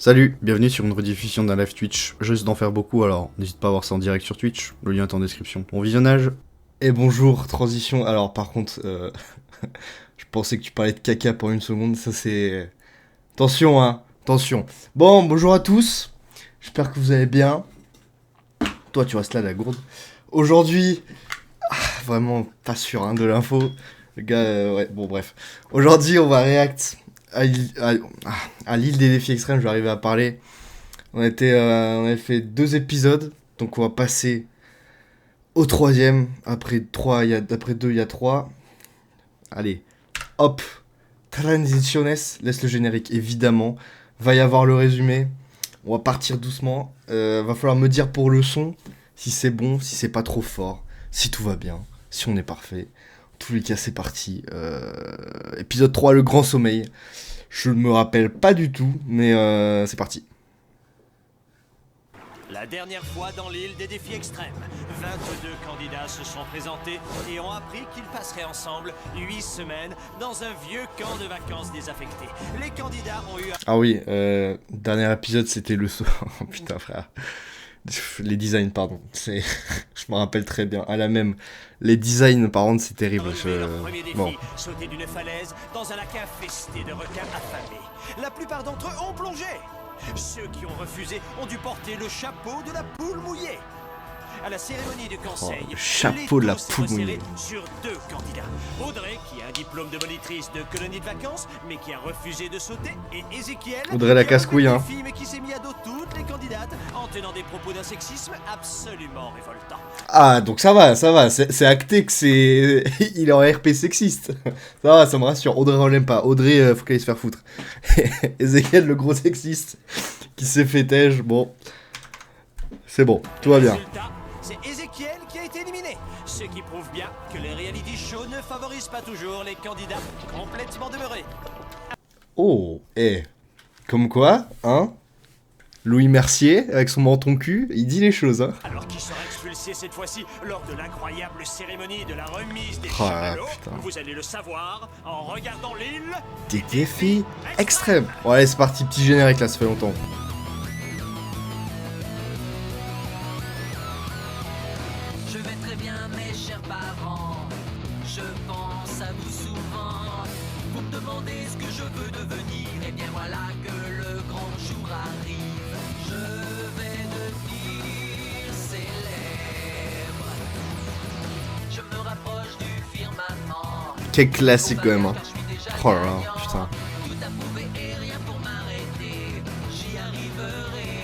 Salut, bienvenue sur une rediffusion d'un live Twitch. Je risque d'en faire beaucoup, alors n'hésite pas à voir ça en direct sur Twitch, le lien est en description. Bon visionnage. Et bonjour, transition. Alors par contre, je pensais que tu parlais de caca pour une seconde, ça c'est... Attention hein, attention. Bon, bonjour à tous, j'espère que vous allez bien. Toi tu restes là la gourde. Aujourd'hui, vraiment pas sûr hein, de l'info. Le gars, ouais, bon bref. Aujourd'hui on va react à l'île des défis extrêmes, je vais arriver à parler. On avait fait 2 épisodes, donc on va passer au troisième. Après 2, il y a 3. Allez, hop, transiciones, laisse le générique, évidemment. Va y avoir le résumé. On va partir doucement. Va falloir me dire pour le son, si c'est bon, si c'est pas trop fort, si tout va bien, si on est parfait. En tous les cas, c'est parti. Épisode 3, le grand sommeil. Je me rappelle pas du tout, mais c'est parti. La dernière fois dans l'île des défis extrêmes, 22 candidats se sont présentés et ont appris qu'ils passeraient ensemble 8 semaines dans un vieux camp de vacances désaffecté. Les candidats ont eu... Ah oui, dernier épisode, c'était le saut. Oh putain, frère. Les designs, pardon. Je me rappelle très bien. À la même. Les designs, par contre, c'est terrible. Leur premier défi, sauter d'une falaise dans un lac infesté de requins affamés. La plupart d'entre eux ont plongé. Ceux qui ont refusé ont dû porter le chapeau de la poule mouillée. À la cérémonie du conseil, le chapeau de la poule mouillée. Sur 2 candidats. Audrey, qui a un diplôme de monitrice de colonie de vacances, mais qui a refusé de sauter, et Ézéchiel, Audrey la casse-couille, hein. mais qui s'est mis à dos toutes les candidates en tenant des propos d'un sexisme absolument révoltant. Ah, donc ça va. C'est acté que c'est... Il est en RP sexiste. Ça va, ça me rassure. Audrey, on l'aime pas. Audrey, faut qu'elle se faire foutre. Ezekiel, le gros sexiste, qui s'est fait têche. Bon. C'est bon, tout va bien. Résultat, c'est Ézéchiel qui a été éliminé. Ce qui prouve bien que les reality shows ne favorisent pas toujours les candidats complètement demeurés. Oh, comme quoi, hein, Louis Mercier, avec son menton cul, il dit les choses, hein. Alors qui sera expulsé cette fois-ci lors de l'incroyable cérémonie de la remise des Oh, chamallows, putain. vous allez le savoir en regardant l'île Des défis extrêmes. Bon, allez, c'est parti, petit générique, là, ça fait longtemps. Je vais très bien, mes chers parents. Je pense à vous souvent. Vous me demandez ce que je veux devenir. Et bien voilà que le grand jour arrive. Je vais devenir célèbre. Je me rapproche du firmament. Quel classique, quand même, hein. Car je suis déjà Oh là là, gagnant. putain. Tout à prouver et rien pour m'arrêter. J'y arriverai.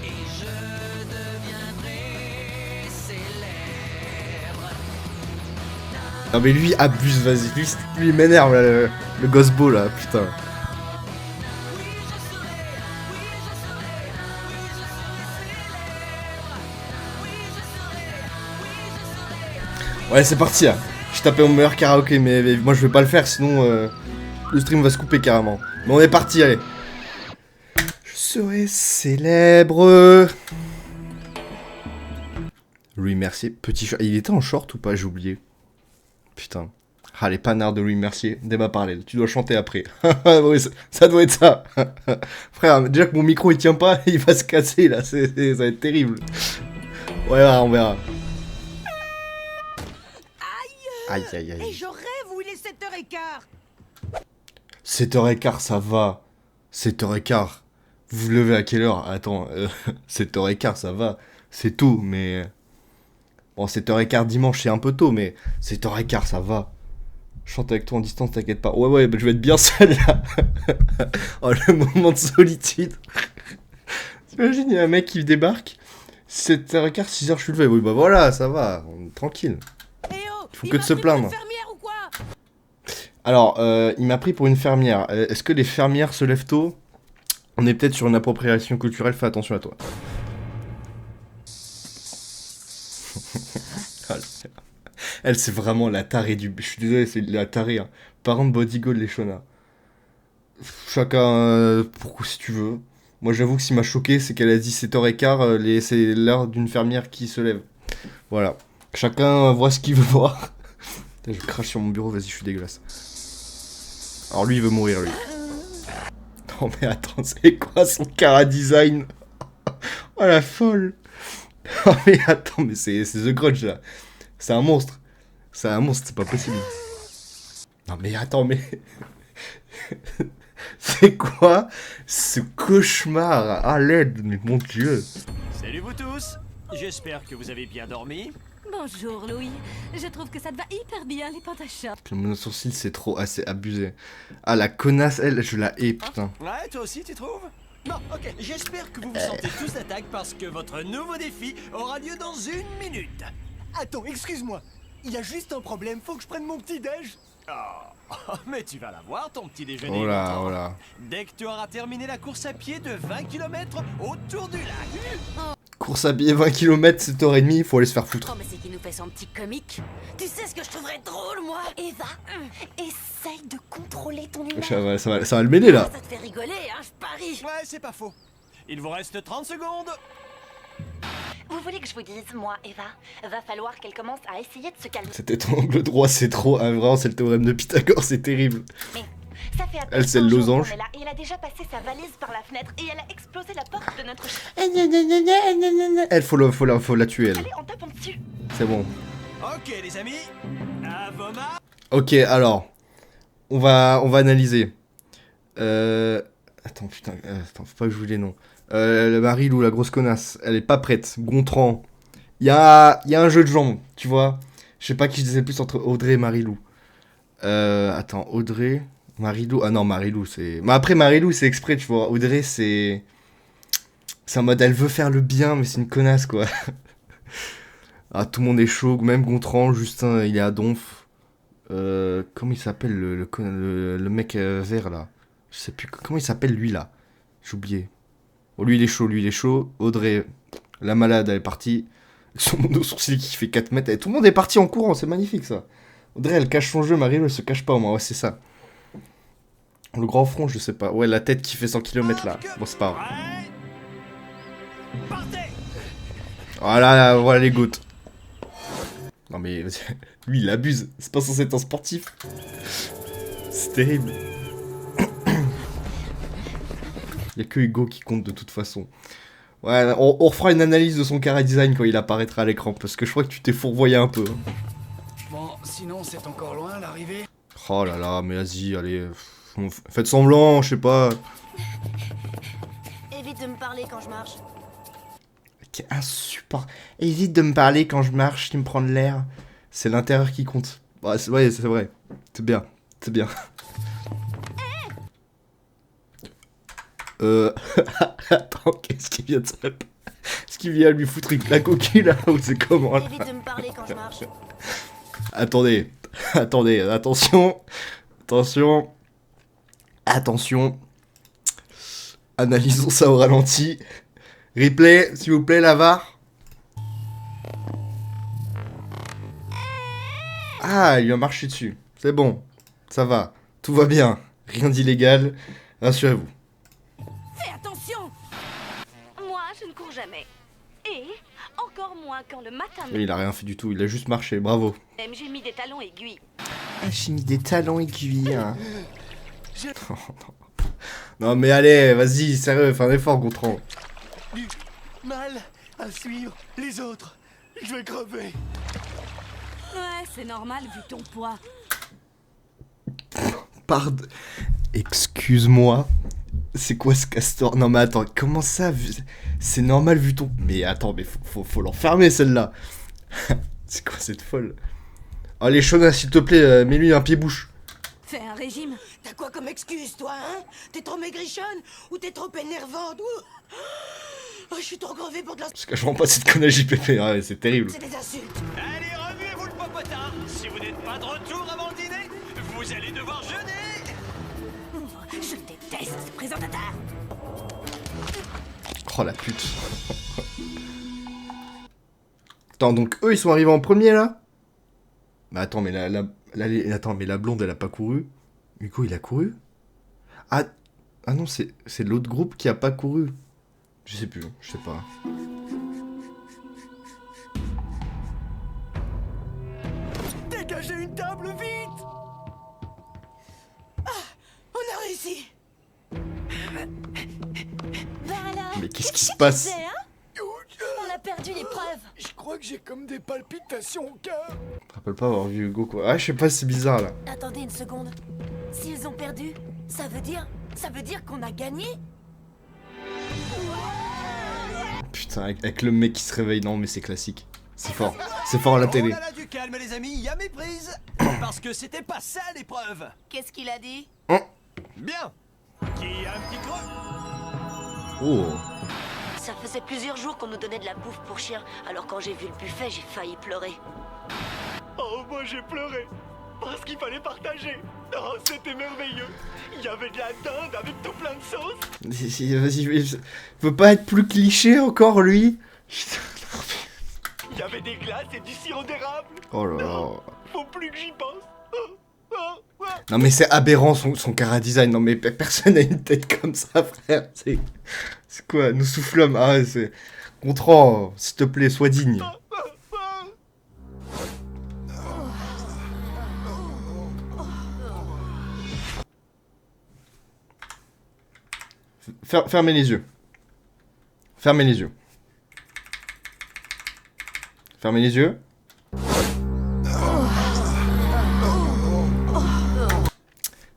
Et je deviendrai célèbre. Non, mais lui, abuse, vas-y. Lui, il m'énerve, là, le gosse beau, là, putain. Oui, je serai, oui, je serai, oui, je serai célèbre. Oui, je serai, oui, je serai. Ouais, c'est parti, là. Je tapais mon meilleur karaoké, mais moi, je vais pas le faire, sinon, le stream va se couper, carrément. Mais on est parti, allez. Je serai célèbre. Louis Mercier, petit chat. Il était en short ou pas? J'ai oublié. Putain. Ah, les panards de Louis Mercier. Débat parallèle. Tu dois chanter après. Oui, ça doit être ça. Frère, déjà que mon micro il tient pas, il va se casser là. Ça va être terrible. Ouais, on verra. Aïe, aïe, Et aïe. je rêve où il est 7h15. 7h15, ça va. 7h15. Vous vous levez à quelle heure? Attends, 7h15, ça va. C'est tôt, mais... Bon, 7h15 dimanche, c'est un peu tôt, mais 7h15, ça va. Je chante avec toi en distance, t'inquiète pas. Ouais, bah, je vais être bien seul, là. Oh, le moment de solitude. T'imagines, il y a un mec qui débarque. 7h15, 6h, je suis levé. Oui, bah voilà, ça va. On est tranquille. Eh oh, Faut il que de m'a se pris pour plaindre. une fermière ou quoi? Alors, il m'a pris pour une fermière. Est-ce que les fermières se lèvent tôt? On est peut-être sur une appropriation culturelle, fais attention à toi. Elle, c'est vraiment la tarée du... Je suis désolé, c'est la tarée, hein. Parent de bodygold, les Shona. Chacun, pourquoi si tu veux. Moi, j'avoue que ce qui m'a choqué, c'est qu'elle a dit 7h15, c'est l'heure d'une fermière qui se lève. Voilà. Chacun voit ce qu'il veut voir. Putain, je crache sur mon bureau, vas-y, je suis dégueulasse. Alors lui, il veut mourir, lui. Non mais attends, c'est quoi son cara design? Oh la folle. Oh mais attends, mais c'est The Grudge là. C'est un monstre. C'est un monstre, c'est pas possible. Non mais attends, mais... C'est quoi ce cauchemar à l'aide? Mais mon dieu. Salut vous tous. J'espère que vous avez bien dormi. Bonjour, Louis. Je trouve que ça te va hyper bien, les pantachons. Le monosourcil c'est trop assez abusé. Ah la connasse, elle, je la hais, putain. Ouais, toi aussi tu trouves? Non, ok. J'espère que vous vous sentez tous d'attaque parce que votre nouveau défi aura lieu dans 1 minute. Attends, excuse-moi. Il y a juste un problème, faut que je prenne mon petit déj. Oh, mais tu vas l'avoir ton petit déjeuner. Oh là, longtemps. oh là. Dès que tu auras terminé la course à pied de 20 km autour du lac. Course à pied 20 km, 7h30, il faut aller se faire foutre. Oh, mais c'est qui nous fait son petit comique. Tu sais ce que je trouverais drôle, moi? Eva, essaye de contrôler ton humeur. Ça va le mêler là. Ça te fait rigoler, hein, je parie. Ouais, c'est pas faux. Il vous reste 30 secondes. Vous voulez que je vous dise, moi, Eva, va falloir qu'elle commence à essayer de se calmer. C'était ton angle droit, c'est trop. Ah, vraiment, c'est le théorème de Pythagore, c'est terrible. Mais ça fait à peine Elle, c'est le un jour losange. qu'on est là, et elle a déjà passé sa valise par la fenêtre et elle a explosé la porte de notre Elle, faut la tuer, elle. Allez, on tape en dessus. C'est bon. Ok, les amis. À vos marques. Ok, alors. On va analyser. Attends, putain. Attends, faut pas que je vous les noms. Le Marilou, la grosse connasse, elle est pas prête. Gontran. Il y a un jeu de jambes, tu vois. Je sais pas qui je disais plus entre Audrey et Marilou. Attends, Audrey, Marilou. Ah non, Marilou, c'est. Mais après, Marilou, c'est exprès, tu vois. Audrey, c'est. C'est en mode, elle veut faire le bien, mais c'est une connasse, quoi. Ah, tout le monde est chaud, même Gontran, Justin, il est à Donf. Comment il s'appelle le mec vert, là? Je sais plus. Comment il s'appelle, lui, là? J'ai oublié. Oh, lui, il est chaud. Audrey, la malade, elle est partie. Son mono-sourcil qui fait 4 mètres. Et tout le monde est parti en courant, c'est magnifique, ça. Audrey, elle cache son jeu, Marilou, elle se cache pas, au moins. Ouais, c'est ça. Le grand front, je sais pas. Ouais, la tête qui fait 100 km, là. Bon, c'est pas grave. Ouais. Partez. Voilà les gouttes. Non, mais lui, il abuse. C'est pas censé être un sportif. C'est terrible. Il y a que Hugo qui compte de toute façon. Ouais, on refera une analyse de son cara design quand il apparaîtra à l'écran, parce que je crois que tu t'es fourvoyé un peu. Bon, sinon c'est encore loin l'arrivée. Oh là là, mais vas-y, allez. Faites semblant, je sais pas. Évite de me parler quand je marche. Quel insupportable. Évite de me parler quand je marche, tu me prends de l'air. C'est l'intérieur qui compte. Ouais, c'est vrai. C'est bien. Attends, qu'est-ce qu'il vient de se... Est-ce qu'il vient lui foutre une claque au cul là ou c'est comment là? Évite de me parler quand je marche. Attendez, attention. Analysons ça au ralenti. Replay, s'il vous plaît, la VAR. Ah, il lui a marché dessus. C'est bon, ça va, tout va bien. Rien d'illégal, rassurez-vous. Fais attention! Moi, je ne cours jamais. Et encore moins quand le matin Et il a rien fait du tout, il a juste marché, bravo. même j'ai mis des talons aiguilles. Ah, j'ai mis des talons aiguilles. Hein. Non mais allez, vas-y, sérieux, fais un effort, Gontran. Du mal à suivre les autres. Je vais crever. Ouais, c'est normal vu ton poids. Pardon. Excuse-moi. C'est quoi ce castor? Non mais attends, comment ça? C'est normal vu ton... Mais attends, mais faut l'enfermer celle-là. C'est quoi cette folle? Allez, Shona, s'il te plaît, mets-lui un pied-bouche. Fais un régime. T'as quoi comme excuse, toi, hein? T'es trop maigrichonne ou t'es trop énervante ou... Oh, je suis trop crevée pour de la... Parce que je rends pas cette conne à JPP, ouais, c'est terrible. C'est des insultes. Allez, remuez-vous le popotin. Si vous n'êtes pas de retour avant le dîner, vous allez devoir jeûner. Je déteste ce présentateur. Oh la pute. Attends, donc eux ils sont arrivés en premier là? Bah attends, mais attends, mais la blonde elle a pas couru? Hugo il a couru? Ah non, c'est l'autre groupe qui a pas couru. Je sais plus, je sais pas. Dégagez une table vite. On a réussi. mais qu'est-ce qui se passe? On a perdu l'épreuve. Je crois que j'ai comme des palpitations au cœur. Je me rappelle pas avoir vu Hugo quoi. Ah, je sais pas, c'est bizarre là. Attendez une seconde. S'ils ont perdu, ça veut dire qu'on a gagné? Putain, avec le mec qui se réveille, non mais c'est classique. C'est fort à la télé. Oh là là, du calme les amis, y a méprise. Parce que c'était pas ça l'épreuve. Qu'est-ce qu'il a dit? Bien. Qui a un petit creux? Oh. Ça faisait plusieurs jours qu'on nous donnait de la bouffe pour chien. Alors quand j'ai vu le buffet, j'ai failli pleurer. Oh, moi j'ai pleuré. Parce qu'il fallait partager. Oh, c'était merveilleux. Il y avait de la dinde avec tout plein de sauce. Vas-y, veut pas être plus cliché encore lui? Putain. Il y avait des glaces et du sirop d'érable. Oh là là. Non, faut plus que j'y pense. Non mais c'est aberrant son chara-design. Non mais personne n'a une tête comme ça, frère. C'est quoi? Nous soufflons. Ah ouais, c'est... Gontran, s'il te plaît, sois digne. Fermez les yeux. Fermez les yeux. Fermez les yeux.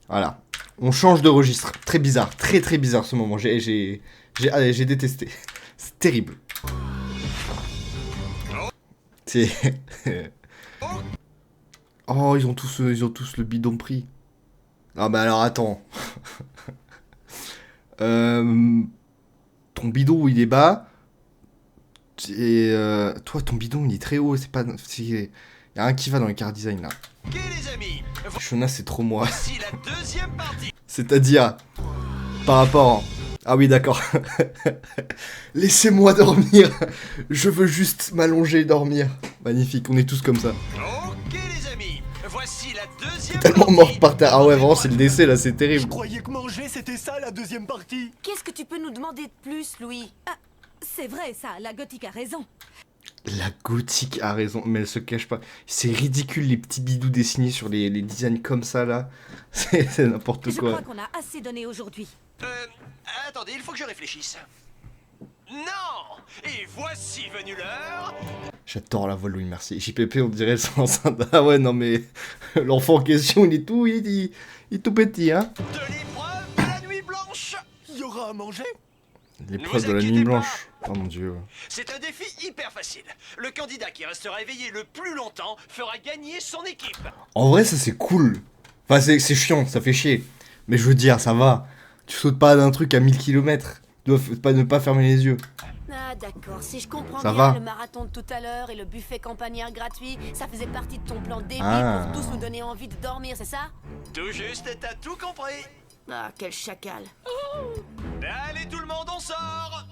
Voilà. On change de registre. Très bizarre. Très très bizarre ce moment. J'ai détesté. C'est terrible. C'est... Oh, ils ont tous le bidon pris. Ah bah alors attends. Ton bidon il est bas. Et toi ton bidon il est très haut. C'est pas... Il y a un qui va dans les car design là. Ok les amis, Shona c'est trop moi. voici la deuxième partie. C'est-à-dire par rapport... Ah oui d'accord. Laissez-moi dormir. Je veux juste m'allonger et dormir. Magnifique, on est tous comme ça. Ok les amis, voici la deuxième Tellement partie. mort par terre. Ah ouais vraiment c'est le décès là, c'est Je terrible. croyais que manger c'était ça la deuxième partie. Qu'est-ce que tu peux nous demander de plus, Louis? Ah, c'est vrai ça, la gothique a raison. La gothique a raison, mais elle se cache pas. C'est ridicule les petits bidous dessinés sur les designs comme ça là. C'est n'importe Je quoi. crois qu'on a assez donné aujourd'hui. Attendez, il faut que je réfléchisse. Non! Et voici venue l'heure. J'adore la voix de Louis, merci. JPP on dirait c'est enceinte. Ah ouais non mais l'enfant en question il est tout petit hein. De l'épreuve de la nuit blanche. Il y aura à manger. L'épreuve vous de la inquiétez nuit pas. blanche. Oh mon dieu. C'est un défi hyper facile. Le candidat qui restera éveillé le plus longtemps fera gagner son équipe. En vrai ça c'est cool. Enfin c'est chiant, ça fait chier. Mais je veux dire ça va. Tu sautes pas d'un truc à 1000 km. Tu dois ne pas fermer les yeux. Ah d'accord, si je comprends Ça bien, va. le marathon de tout à l'heure et le buffet campagnard gratuit, ça faisait partie de ton plan débile Ah. pour tous nous donner envie de dormir, c'est ça? Tout juste, t'as tout compris. Ah, quel chacal. Allez tout le monde, on sort.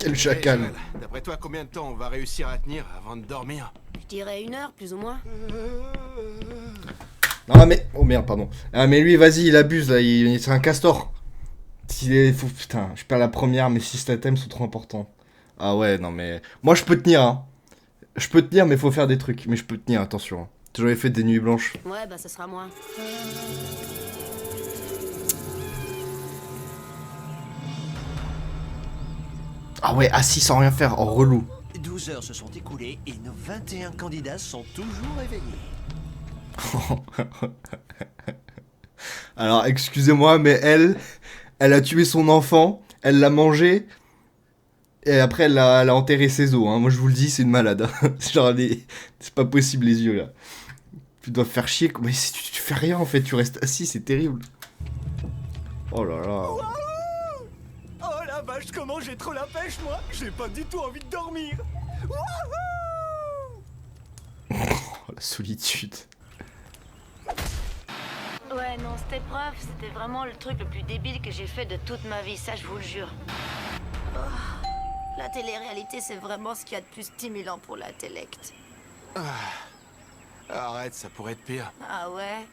Quel chacal. Hey, Joël, d'après toi, combien de temps on va réussir à tenir avant de dormir? Je dirais 1 heure, plus ou moins. Ah mais... Oh merde pardon. Ah mais lui vas-y il abuse là, c'est un castor. Putain, je perds la première, mes systèmes sont trop importants. Ah ouais non mais... Moi je peux tenir hein. Je peux tenir mais faut faire des trucs. Mais je peux tenir, attention. J'ai jamais fait des nuits blanches. Ouais, bah ça sera moi. Ah ouais, assis sans rien faire, oh relou. 12 heures se sont écoulées et nos 21 candidats sont toujours éveillés. Alors excusez-moi mais elle a tué son enfant, elle l'a mangé, et après elle a enterré ses os, hein. Moi je vous le dis, c'est une malade, hein. Genre c'est pas possible les yeux là. Tu dois faire chier, mais si tu fais rien en fait, tu restes assis, c'est terrible. Oh là là. Oh la vache, comment j'ai trop la pêche moi. J'ai pas du tout envie de dormir. Oh la solitude. Ouais, non, cette épreuve, c'était vraiment le truc le plus débile que j'ai fait de toute ma vie, ça je vous le jure. Oh, la télé-réalité, c'est vraiment ce qu'il y a de plus stimulant pour l'intellect. Arrête, ça pourrait être pire. Ah ouais?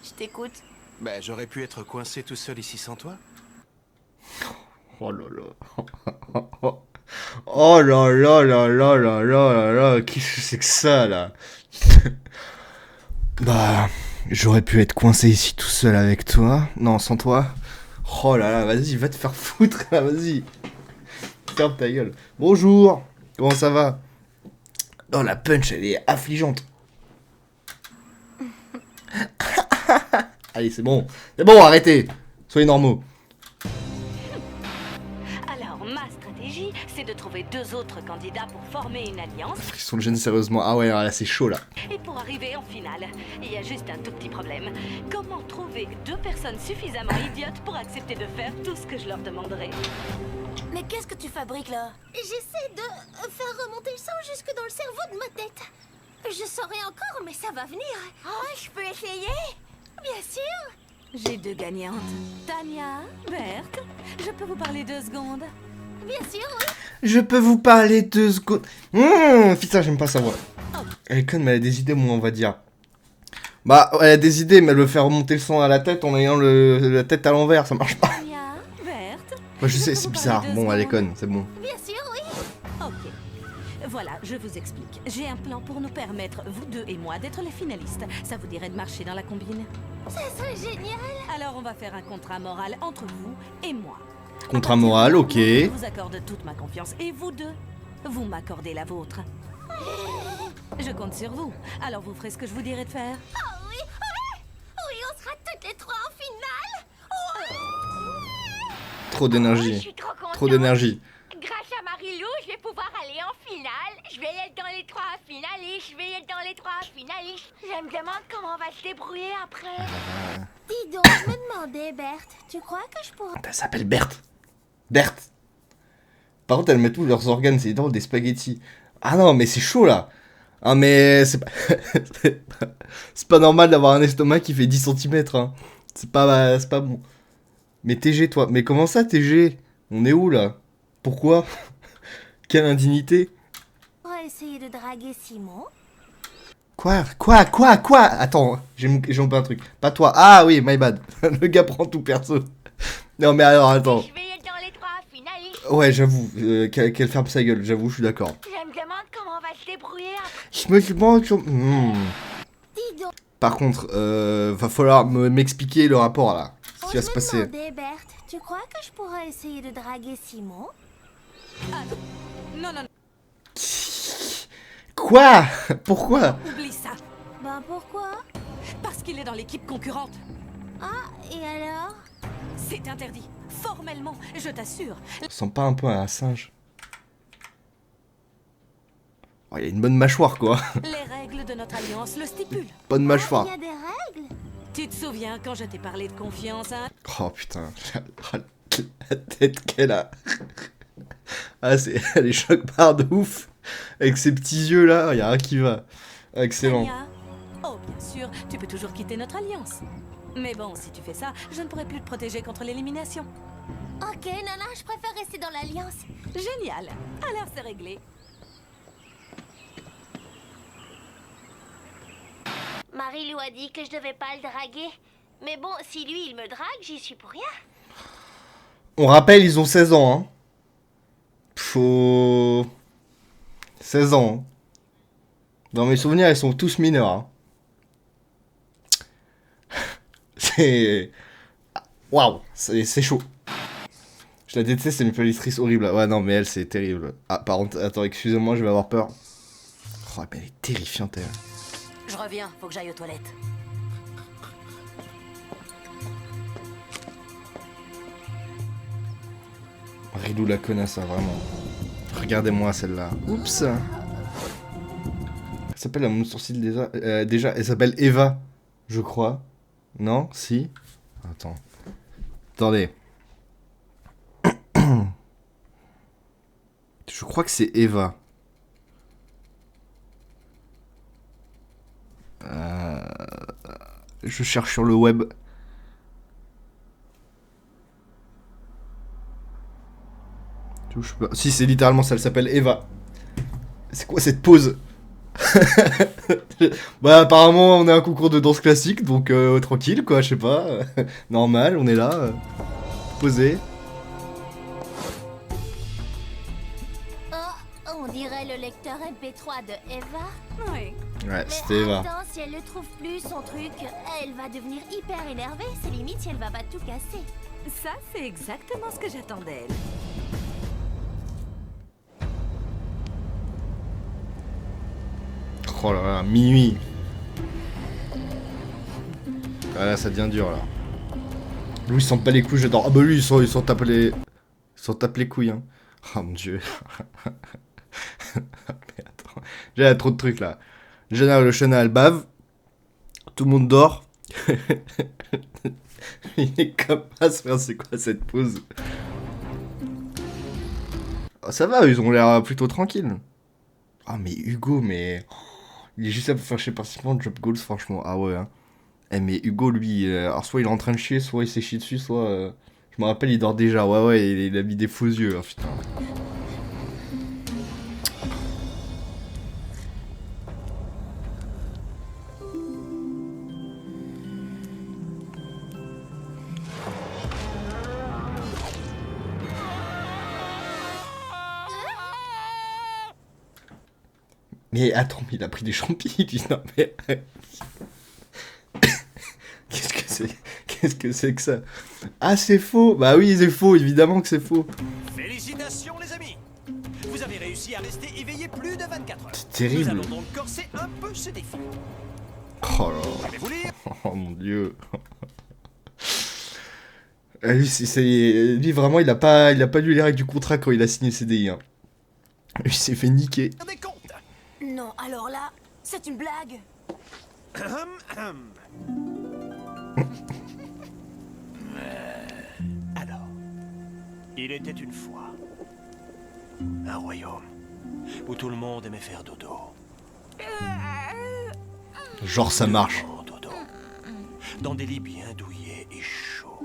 Je t'écoute. Ben, j'aurais pu être coincé tout seul ici sans toi. Oh là là. Oh là là là là là là là là. Qu'est-ce que c'est que ça là? Bah, j'aurais pu être coincé ici tout seul avec toi. Non, sans toi. Oh là là, vas-y, va te faire foutre là, vas-y. Ferme ta gueule. Bonjour. Comment ça va? Oh, la punch, elle est affligeante. Allez, c'est bon. C'est bon, arrêtez. Soyez normaux. Alors, ma stratégie, c'est de trouver 2 autres candidats pour former une alliance. Frisson de gêne, sérieusement. Ah ouais, là, c'est chaud, là. Et pour arriver en finale, il y a juste un tout petit problème. Comment trouver 2 personnes suffisamment idiotes pour accepter de faire tout ce que je leur demanderai? Mais qu'est-ce que tu fabriques là? J'essaie de faire remonter le sang jusque dans le cerveau de ma tête. Je saurai encore, mais ça va venir. Oh, je peux essayer? Bien sûr. J'ai 2 gagnantes. Tania, Berthe, je peux vous parler 2 secondes? Bien sûr, oui. Je peux vous parler 2 secondes. Putain, j'aime pas sa voix. Elle est conne, mais elle a des idées, moi, on va dire. Bah, elle a des idées, mais elle veut faire remonter le sang à la tête en ayant la tête à l'envers, ça marche pas. Tania, Berthe, Moi, je sais, c'est bizarre. Bon, elle est conne, c'est bon. Bien sûr, oui. ok. Voilà, je vous explique. J'ai un plan pour nous permettre, vous 2 et moi, d'être les finalistes. Ça vous dirait de marcher dans la combine? Ça serait génial. Alors on va faire un contrat moral entre vous et moi. Contrat moral, ok. Je vous accorde toute ma confiance et vous 2, vous m'accordez la vôtre. Je compte sur vous. Alors vous ferez ce que je vous dirai de faire. Oh oui, oui. Oui, on sera toutes les 3 en finale. Trop Je d'énergie. suis trop contente. Trop d'énergie. Grâce à Marie-Lou, je vais pouvoir aller en finale. Je vais être dans les 3 finalistes. Je vais être dans les 3 finalistes. Je me demande comment on va se débrouiller après. Dis donc, je me demandais, Berthe, tu crois que je pourrais... Elle s'appelle Berthe. Berthe. Par contre, elle met tous leurs organes, c'est dans des spaghettis. Ah non, mais c'est chaud là. Ah, mais c'est pas... c'est pas normal d'avoir un estomac qui fait 10 cm. Hein. C'est pas bon. Mais TG, toi. Mais comment ça, TG? On est où là? Pourquoi? Quelle indignité? On va essayer de draguer Simon. Quoi? Attends, j'ai loupé un truc. Pas toi. Ah oui, my bad. Le gars prend tout perso. Non mais alors, attends. Je vais être dans les 3 finalistes. Ouais, j'avoue, qu'elle ferme sa gueule, j'avoue, je suis d'accord. Je me demande comment on va se débrouiller après. Je me demande... Dis donc. Par contre, va falloir m'expliquer le rapport là. Ce qui va se Je me passer. demandais, Berthe, tu crois que je pourrais essayer de draguer Simon? Ah non, non, non, Quoi? Pourquoi? oublie ça. Ben pourquoi? Parce qu'il est dans l'équipe concurrente. Ah, et alors? C'est interdit. Formellement, je t'assure. Ça sent pas un peu un singe? Oh, il a une bonne mâchoire quoi. Les règles de notre alliance le stipulent. Bonne Il mâchoire. y a des règles? Tu te souviens quand je t'ai parlé de confiance, hein? Oh putain, la tête qu'elle a. Ah, elle est choc-barre de ouf. Avec ses petits yeux là, y a rien qui va. Excellent. Tania? Oh, bien sûr, tu peux toujours quitter notre alliance. Mais bon, si tu fais ça, je ne pourrai plus te protéger contre l'élimination. Ok, Nana, je préfère rester dans l'Alliance. Génial. Alors c'est réglé. Marie-Lou a dit que je devais pas le draguer. Mais bon, si lui, il me drague, j'y suis pour rien. On rappelle, ils ont 16 ans. Hein. Faut... 16 ans. Hein. Dans mes souvenirs, ils sont tous mineurs. Hein. C'est... Waouh, c'est chaud. Je la déteste, c'est une manipulatrice horrible. Ouais, non, mais elle, c'est terrible. Ah, par contre, attends, excusez-moi, je vais avoir peur. Oh, mais elle est terrifiante, elle. Je reviens, faut que j'aille aux toilettes. Ridou la connasse, hein, vraiment. Regardez-moi celle-là. Oups. Elle s'appelle à mon sourcil déjà, elle s'appelle Eva, je crois. Non? Si? Attends. Attendez. Je crois que c'est Eva. Je cherche sur le web. Je sais pas. Si, c'est littéralement ça, elle s'appelle Eva. C'est quoi cette pause? Bah apparemment on est à un concours de danse classique, donc tranquille quoi, je sais pas. Normal, on est là. Posé. Oh, on dirait le lecteur MP3 de Eva. Oui. Ouais, Mais c'était Eva. attends, si elle ne trouve plus son truc, elle va devenir hyper énervée. C'est limite si elle va pas tout casser. Ça, c'est exactement ce que j'attendais. Oh là là, minuit. Ah là, ça devient dur là. Lui, il s'en bat les couilles, j'adore. Ah bah lui, ils s'en tapent les... Ils s'en tapent les couilles, hein. Oh mon dieu. Mais attends. J'ai trop de trucs là. Le chenal bave. Tout le monde dort. Il est capable, c'est quoi cette pause? Oh, ça va, ils ont l'air plutôt tranquilles. Ah mais Hugo, mais... Il est juste là pour faire chier participant Job Goals, franchement. Ah ouais, hein. Eh mais Hugo, lui, alors soit il est en train de chier, soit il s'est chié dessus, soit... Je me rappelle, il dort déjà. Ouais, ouais, il a mis des faux yeux, hein, putain. Mais attends, mais il a pris des champis, il dit non mais... Qu'est-ce que c'est que ça? Ah c'est faux. Bah oui c'est faux, évidemment que c'est faux. Félicitations les amis. Vous avez réussi à rester éveillé plus de 24 heures. C'est terrible. Nous allons donc corser un peu ce défi. Oh là Je vais vous lire. Oh mon dieu. Lui vraiment il a pas lu les règles du contrat quand il a signé le CDI hein. Il s'est fait niquer. Des comptes. Non, alors là, c'est une blague. Alors, il était une fois un royaume où tout le monde aimait faire dodo. Genre ça marche. Dodo. Dans des lits bien douillés et chauds.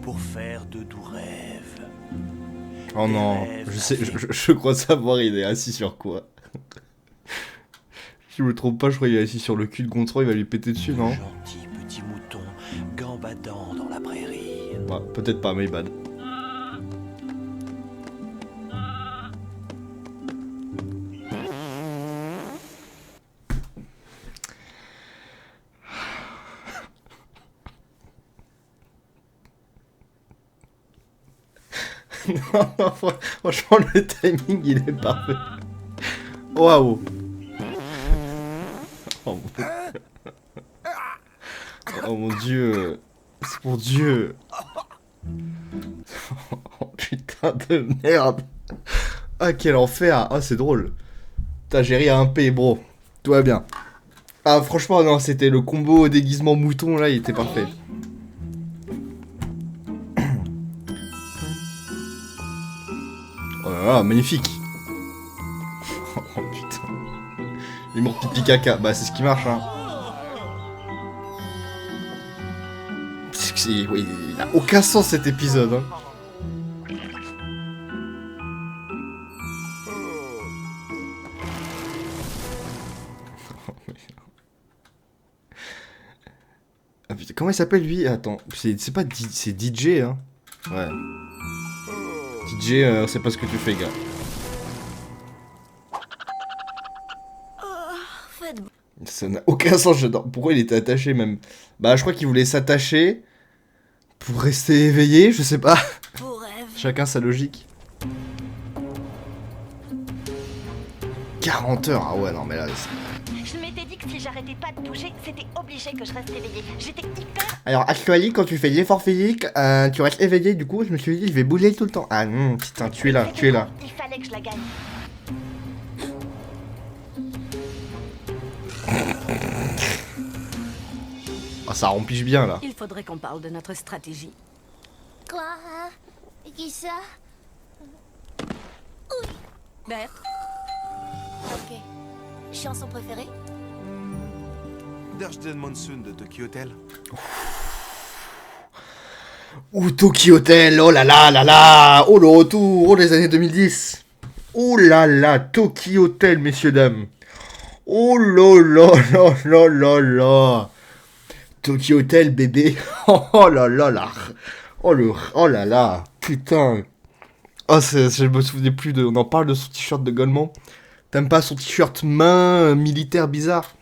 Pour faire de doux rêves. Oh non, je crois savoir il est assis sur quoi. Si je me trompe pas, je crois qu'il est assis sur le cul de Gontran, il va lui péter dessus, non? Gentil petit mouton gambadant dans la prairie. Bah, peut-être pas, mais bad. Non, franchement, le timing, il est parfait. Waouh. Oh, oh mon dieu. C'est pour Dieu. Oh putain de merde. Ah, quel enfer. Ah, c'est drôle. Putain, j'ai ri à un P, bro. Tout va bien. Ah, franchement, non, c'était le combo déguisement mouton, là, il était parfait. Oh là là, magnifique. Oh putain. Il est mort pipi caca. Bah c'est ce qui marche hein. Oui, il a aucun sens cet épisode hein. Ah putain, comment il s'appelle lui? Attends, c'est pas c'est DJ hein. Ouais. DJ, c'est pas ce que tu fais, gars. Ça n'a aucun sens, j'adore. Pourquoi il était attaché, même? Bah, je crois qu'il voulait s'attacher pour rester éveillé, je sais pas. Chacun sa logique. 40 heures, ah ouais, non, mais là... Je m'étais dit que si j'arrêtais pas de bouger, c'était obligé que je reste éveillée. J'étais hyper... Alors, actuellement, quand tu fais l'effort physique, tu restes éveillé, du coup, je me suis dit, je vais bouger tout le temps. Ah non, putain, tu es là, tu es là. Il fallait que je la gagne. Ah, ça rempliche bien, là. Il faudrait qu'on parle de notre stratégie. Quoi, hein? Qui ça? Bert? Ok. Chanson préférée? Dirge Monsoon de Tokyo Hotel. Ouh, Tokyo Hotel, oh là là là là. Oh, le retour des années 2010. Oh là là, Tokyo Hotel, messieurs, dames. Oh là là là là là là. Tokyo Hotel, bébé. Oh là là là. Oh là là. Putain. Oh, je me souvenais plus de... On en parle de son t-shirt de Golemont. T'aimes pas son t-shirt main militaire bizarre?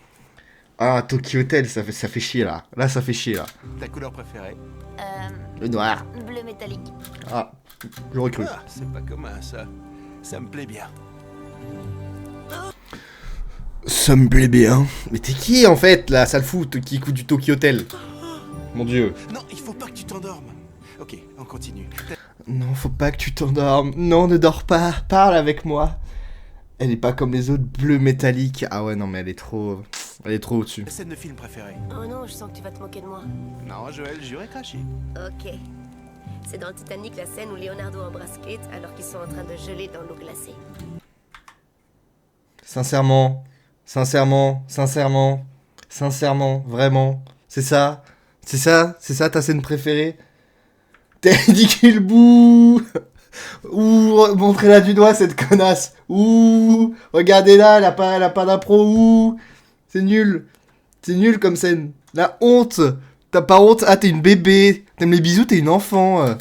Ah, Tokyo Hotel, ça fait chier, là. Là, ça fait chier, là. Ta couleur préférée? Le noir. Bleu métallique. Ah, j'aurais cru. Ah, c'est pas commun, ça. Ça me plaît bien. Ça me plaît bien. Mais t'es qui en fait là, sale fou, qui écoute du Tokyo Hotel? Mon dieu. Non, il faut pas que tu t'endormes. Ok, on continue. Non, faut pas que tu t'endormes. Non, ne dors pas. Parle avec moi. Elle est pas comme les autres bleus métalliques. Ah ouais, non, mais elle est trop au-dessus. Scène de film préférée. Oh non, je sens que tu vas te moquer de moi. Non, Joël, j'aurais craché. Ok. C'est dans le Titanic la scène où Leonardo embrasse Kate alors qu'ils sont en train de geler dans l'eau glacée. Sincèrement, vraiment. C'est ça ta scène préférée? T'as dit qu'il boue. Ouh, montrez-la du doigt cette connasse. Ouh, regardez-la, elle a pas d'impro. Ouh, c'est nul comme scène. La honte. T'as pas honte? Ah, t'es une bébé. T'aimes les bisous, t'es une enfant.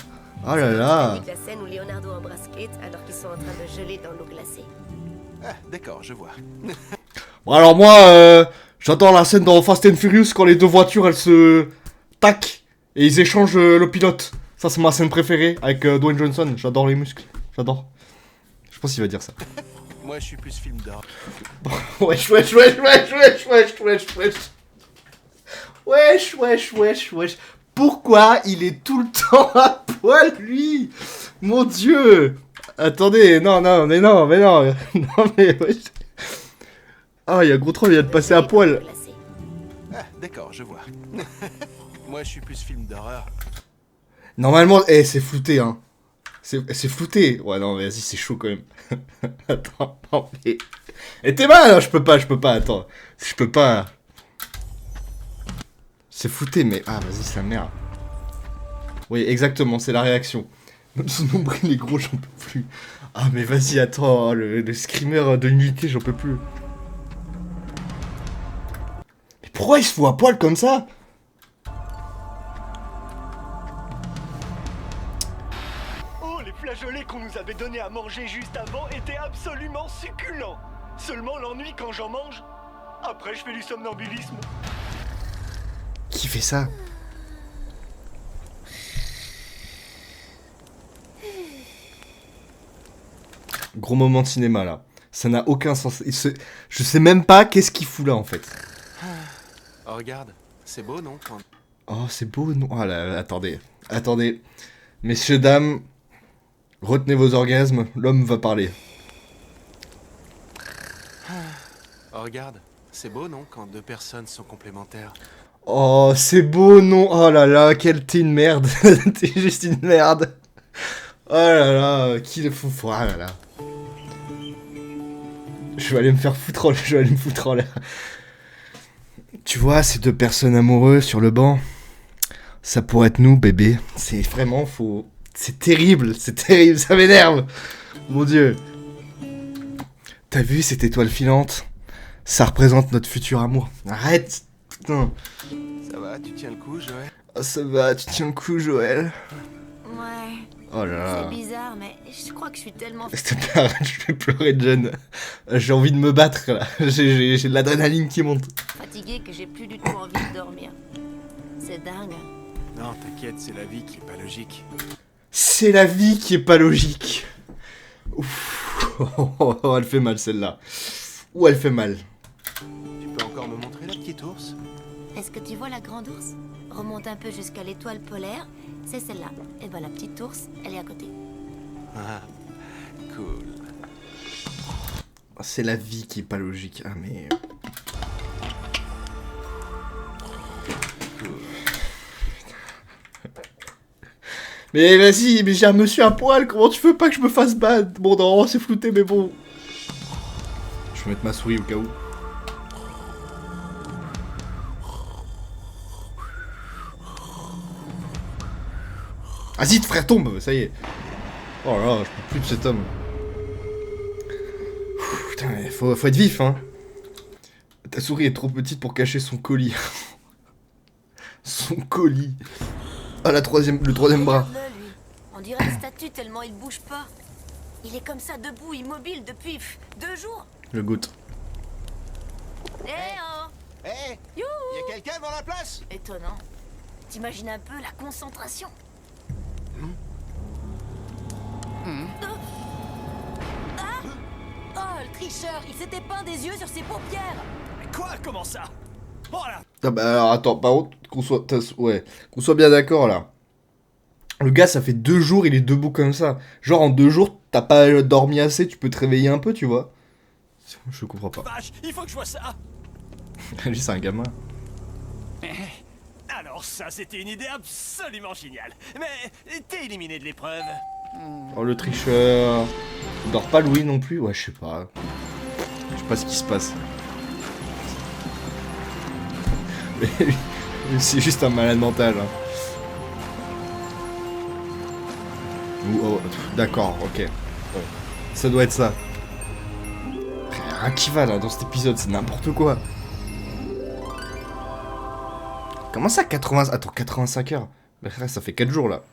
Oh là là. C'est la scène où Leonardo embrasse Kate alors qu'ils sont en train de geler dans l'eau glacée. Ah, d'accord, je vois. Bon, alors moi, j'adore la scène dans Fast and Furious quand les deux voitures elles se tac et ils échangent le pilote. Ça c'est ma scène préférée avec Dwayne Johnson. J'adore les muscles, j'adore. Je pense qu'il va dire ça. Moi je suis plus film d'or. Wesh. Pourquoi il est tout le temps à poil lui? Mon dieu. Attendez, non, non, mais wesh. Ah, il y a gros troll, il vient de passer à poil. Ah, d'accord, je vois. Moi je suis plus film d'horreur. Normalement, c'est flouté, hein. C'est flouté. Ouais, non, mais vas-y, c'est chaud quand même. Attends, non, mais... Et t'es mal, hein, je peux pas, attends. Je peux pas... C'est flouté, mais... Ah, vas-y, sa mère. Oui, exactement, c'est la réaction. Même son nombril est gros, j'en peux plus. Ah, mais vas-y, attends, le screamer de nullité, j'en peux plus. Mais pourquoi il se fout à poil comme ça? Oh, les flageolets qu'on nous avait donnés à manger juste avant étaient absolument succulents. Seulement l'ennui quand j'en mange, après je fais du somnambulisme. Qui fait ça? Gros moment de cinéma là. Ça n'a aucun sens. Je sais même pas qu'est-ce qu'il fout là en fait. Oh, regarde, c'est beau non quand... Oh, c'est beau, non? Oh là, attendez. Messieurs, dames, retenez vos orgasmes, l'homme va parler. Oh, regarde, c'est beau non quand deux personnes sont complémentaires. Oh, c'est beau, non? Oh là là, t'es une merde. T'es juste une merde. Oh là là, qui le fout? Oh là là. Je vais aller me faire foutre en l'air. Tu vois, ces deux personnes amoureuses sur le banc, ça pourrait être nous, bébé. C'est vraiment faux. C'est terrible, ça m'énerve. Mon dieu. T'as vu cette étoile filante? Ça représente notre futur amour. Arrête, putain. Ça va, tu tiens le coup, Joël? Oh, ça va, tu tiens le coup, Joël? Ouais. Oh là là. C'est bizarre, mais je crois que je suis tellement... S'il te plaît, arrête, je vais pleurer, John. J'ai envie de me battre, là. J'ai de l'adrénaline qui monte. fatiguée que j'ai plus du tout envie de dormir. C'est dingue. Non, t'inquiète, c'est la vie qui est pas logique. C'est la vie qui est pas logique. Ouf. Oh, elle fait mal, celle-là. Ouh, elle fait mal. Tu peux encore me montrer la petite ours? Est-ce que tu vois la grande ours? Remonte un peu jusqu'à l'étoile polaire. C'est celle-là. Et ben la petite ours, elle est à côté. Ah, cool. C'est la vie qui est pas logique. Ah, mais... Mais vas-y, mais j'ai un monsieur à poil, comment tu veux pas que je me fasse battre? Bon, non, c'est flouté, mais bon. Je vais mettre ma souris au cas où. Vas-y, frère, tombe, ça y est. Oh là là, je peux plus de cet homme. Putain, mais faut être vif, hein. Ta souris est trop petite pour cacher son colis. Son colis. Ah, le troisième bras. Regarde-le, lui. On dirait une statue tellement il bouge pas. Il est comme ça, debout, immobile, depuis 2 jours. Le goût. Eh oh! Hé! Youhou! Y'a quelqu'un dans la place? Étonnant. T'imagines un peu la concentration? Ah! Oh, le tricheur. Il s'était peint des yeux sur ses paupières. Quoi? Comment ça? Voilà. Ah bah alors attends, par contre, qu'on soit bien d'accord là. Le gars, ça fait 2 jours, il est debout comme ça. Genre en 2 jours, t'as pas dormi assez, tu peux te réveiller un peu, tu vois. Je comprends pas. Vache, il faut que je vois ça. Lui, c'est un gamin. Alors ça, c'était une idée absolument géniale. Mais t'es éliminé de l'épreuve. Oh le tricheur. Il dort pas Louis non plus. Ouais, je sais pas. Je sais pas ce qui se passe. Mais lui, c'est juste un malade mental. Hein. Oh, d'accord, ok. Ouais. Ça doit être ça. Rien qui va là dans cet épisode, c'est n'importe quoi. Comment ça 80... Attends, 85 heures? Mais frère, ça fait 4 jours là.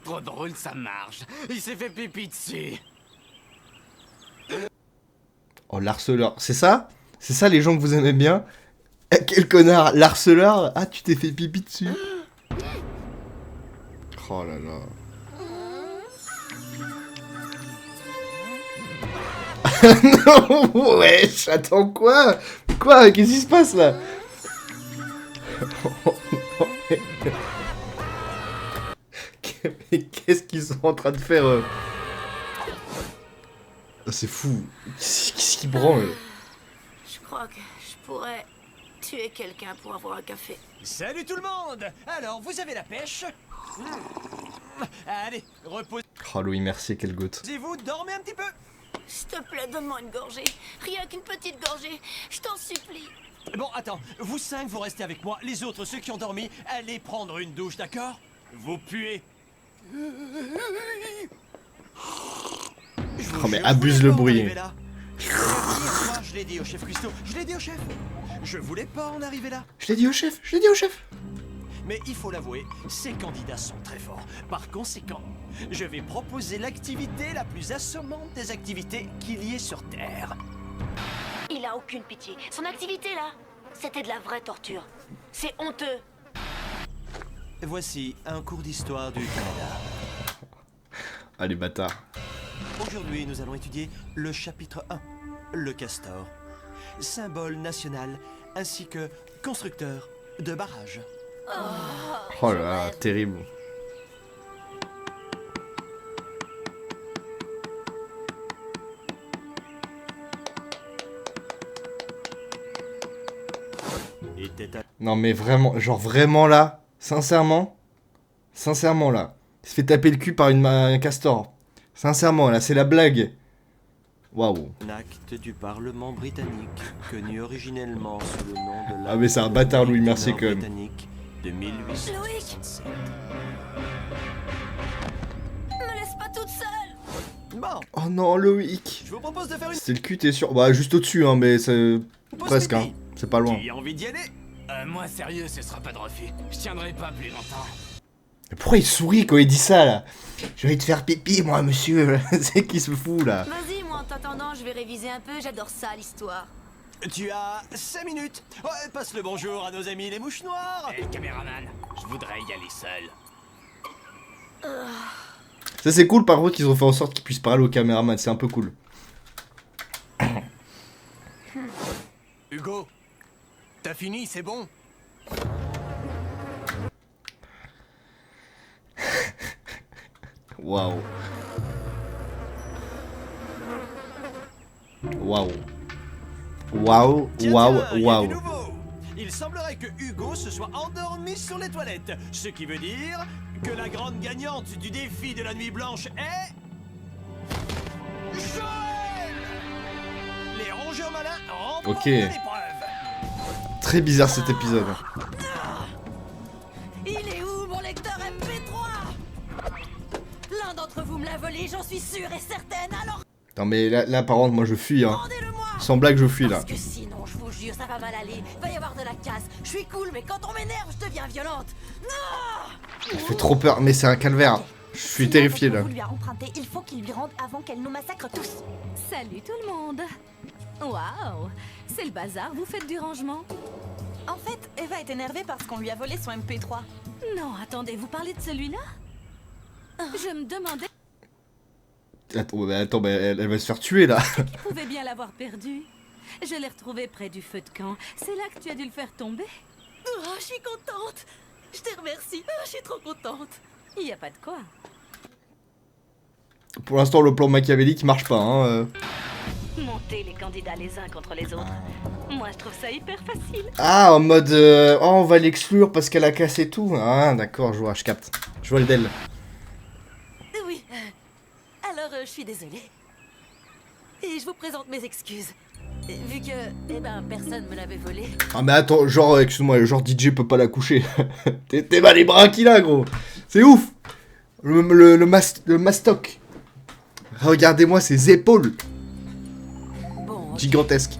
Trop drôle, ça marche. Il s'est fait pipi dessus. Oh, l'harceleur. C'est ça? C'est ça les gens que vous aimez bien? Quel connard? L'harceleur? Ah, tu t'es fait pipi dessus. Oh là là. Non, wesh, attends quoi? Quoi? Qu'est-ce qui se passe là? Oh, non, mais qu'est-ce qu'ils sont en train de faire? Oh, c'est fou. Qu'est-ce qui branle? Je crois que je pourrais tuer quelqu'un pour avoir un café. Salut tout le monde. Alors, vous avez la pêche? Allez, reposez-vous, Oh Louis Mercier, quelle goutte. dormez un petit peu. S'il te plaît, donne-moi une gorgée. Rien qu'une petite gorgée. Je t'en supplie. Bon, attends, vous 5, vous restez avec moi. Les autres, ceux qui ont dormi, allez prendre une douche, d'accord? Vous puez. Oh mais abuse le bruit. Je l'ai dit au chef Cuistot, je l'ai dit au chef. Je voulais pas en arriver là. Je l'ai dit au chef, je l'ai dit au chef. Mais il faut l'avouer, ces candidats sont très forts. Par conséquent, je vais proposer l'activité la plus assommante des activités qu'il y ait sur Terre. Il a aucune pitié. Son activité là, c'était de la vraie torture. C'est honteux. Voici un cours d'histoire du Canada. Ah les bâtards. Aujourd'hui, nous allons étudier le chapitre 1, le castor, symbole national ainsi que constructeur de barrages. Oh là là, terrible. Non mais vraiment, genre vraiment là, sincèrement là, il se fait taper le cul par un castor. Sincèrement là, c'est la blague. Waouh. Un acte du Parlement britannique, connu originellement sous le nom de la... Ah mais c'est un bâtard Louis Mercier quand même. Britannique de 1867. Me laisse pas toute seule. Bon, Oh non Loïc. je vous propose de faire une... C'est le cul, t'es sûr? Bah juste au-dessus hein, mais c'est presque hein. C'est pas loin. Qui a envie d'y aller? Moi, sérieux, ce sera pas de refus. Je tiendrai pas plus longtemps. Mais pourquoi il sourit quand il dit ça là? Je vais te faire pipi moi monsieur. C'est qui se fout là? Vas-y, moi en t'attendant, je vais réviser un peu. J'adore ça, l'histoire. Tu as 5 minutes. Ouais, passe le bonjour à nos amis les mouches noires. Hé, caméraman, je voudrais y aller seul. Ça c'est cool par contre qu'ils ont fait en sorte qu'ils puissent parler au caméraman, c'est un peu cool. Hugo, t'as fini, c'est bon? Waouh. Waouh. Waouh, Tiens, waouh, tiens, y a du waouh. nouveau. Il semblerait que Hugo se soit endormi sur les toilettes, ce qui veut dire que la grande gagnante du défi de la nuit blanche est... Joël. Les rongeurs malins remportent Ok. l'épreuve. Très bizarre cet épisode. Il est où mon lecteur MP3? L'un d'entre vous me l'a volé, j'en suis sûre et certaine, alors Non mais là par contre moi je fuis hein. rendez-le-moi. Sans blague je fuis là. Parce que sinon, je vous jure, ça va mal aller. Va y avoir de la casse. Je suis cool, mais quand on m'énerve, je deviens violente. Non! Ça fait trop peur, mais c'est un calvaire. Je suis terrifié là. Vous lui a emprunté, il faut qu'il lui rende avant qu'elle nous massacre tous. Salut tout le monde. Waouh, c'est le bazar, vous faites du rangement? En fait, Eva est énervée parce qu'on lui a volé son MP3. Non, attendez, vous parlez de celui-là? Je me demandais... Attends, elle va se faire tuer là. Tu pouvais bien l'avoir perdu. Je l'ai retrouvé près du feu de camp. C'est là que tu as dû le faire tomber. Oh, je suis contente. Je te remercie. Oh, je suis trop contente. Il n'y a pas de quoi. Pour l'instant, le plan machiavélique marche pas. Hein. Monter les candidats les uns contre les autres. Moi, je trouve ça hyper facile. Ah, en mode... oh, on va l'exclure parce qu'elle a cassé tout. Ah, d'accord, je vois, je capte. Je vois le DEL. Oui. Alors, je suis désolée. Et je vous présente mes excuses. Vu que, personne me l'avait volé. Ah, mais attends, genre, excuse-moi, genre DJ peut pas la coucher. T'es mal les bras qu'il a, gros. C'est ouf. Le mastoc. Regardez-moi ses épaules. Bon, okay. Gigantesques.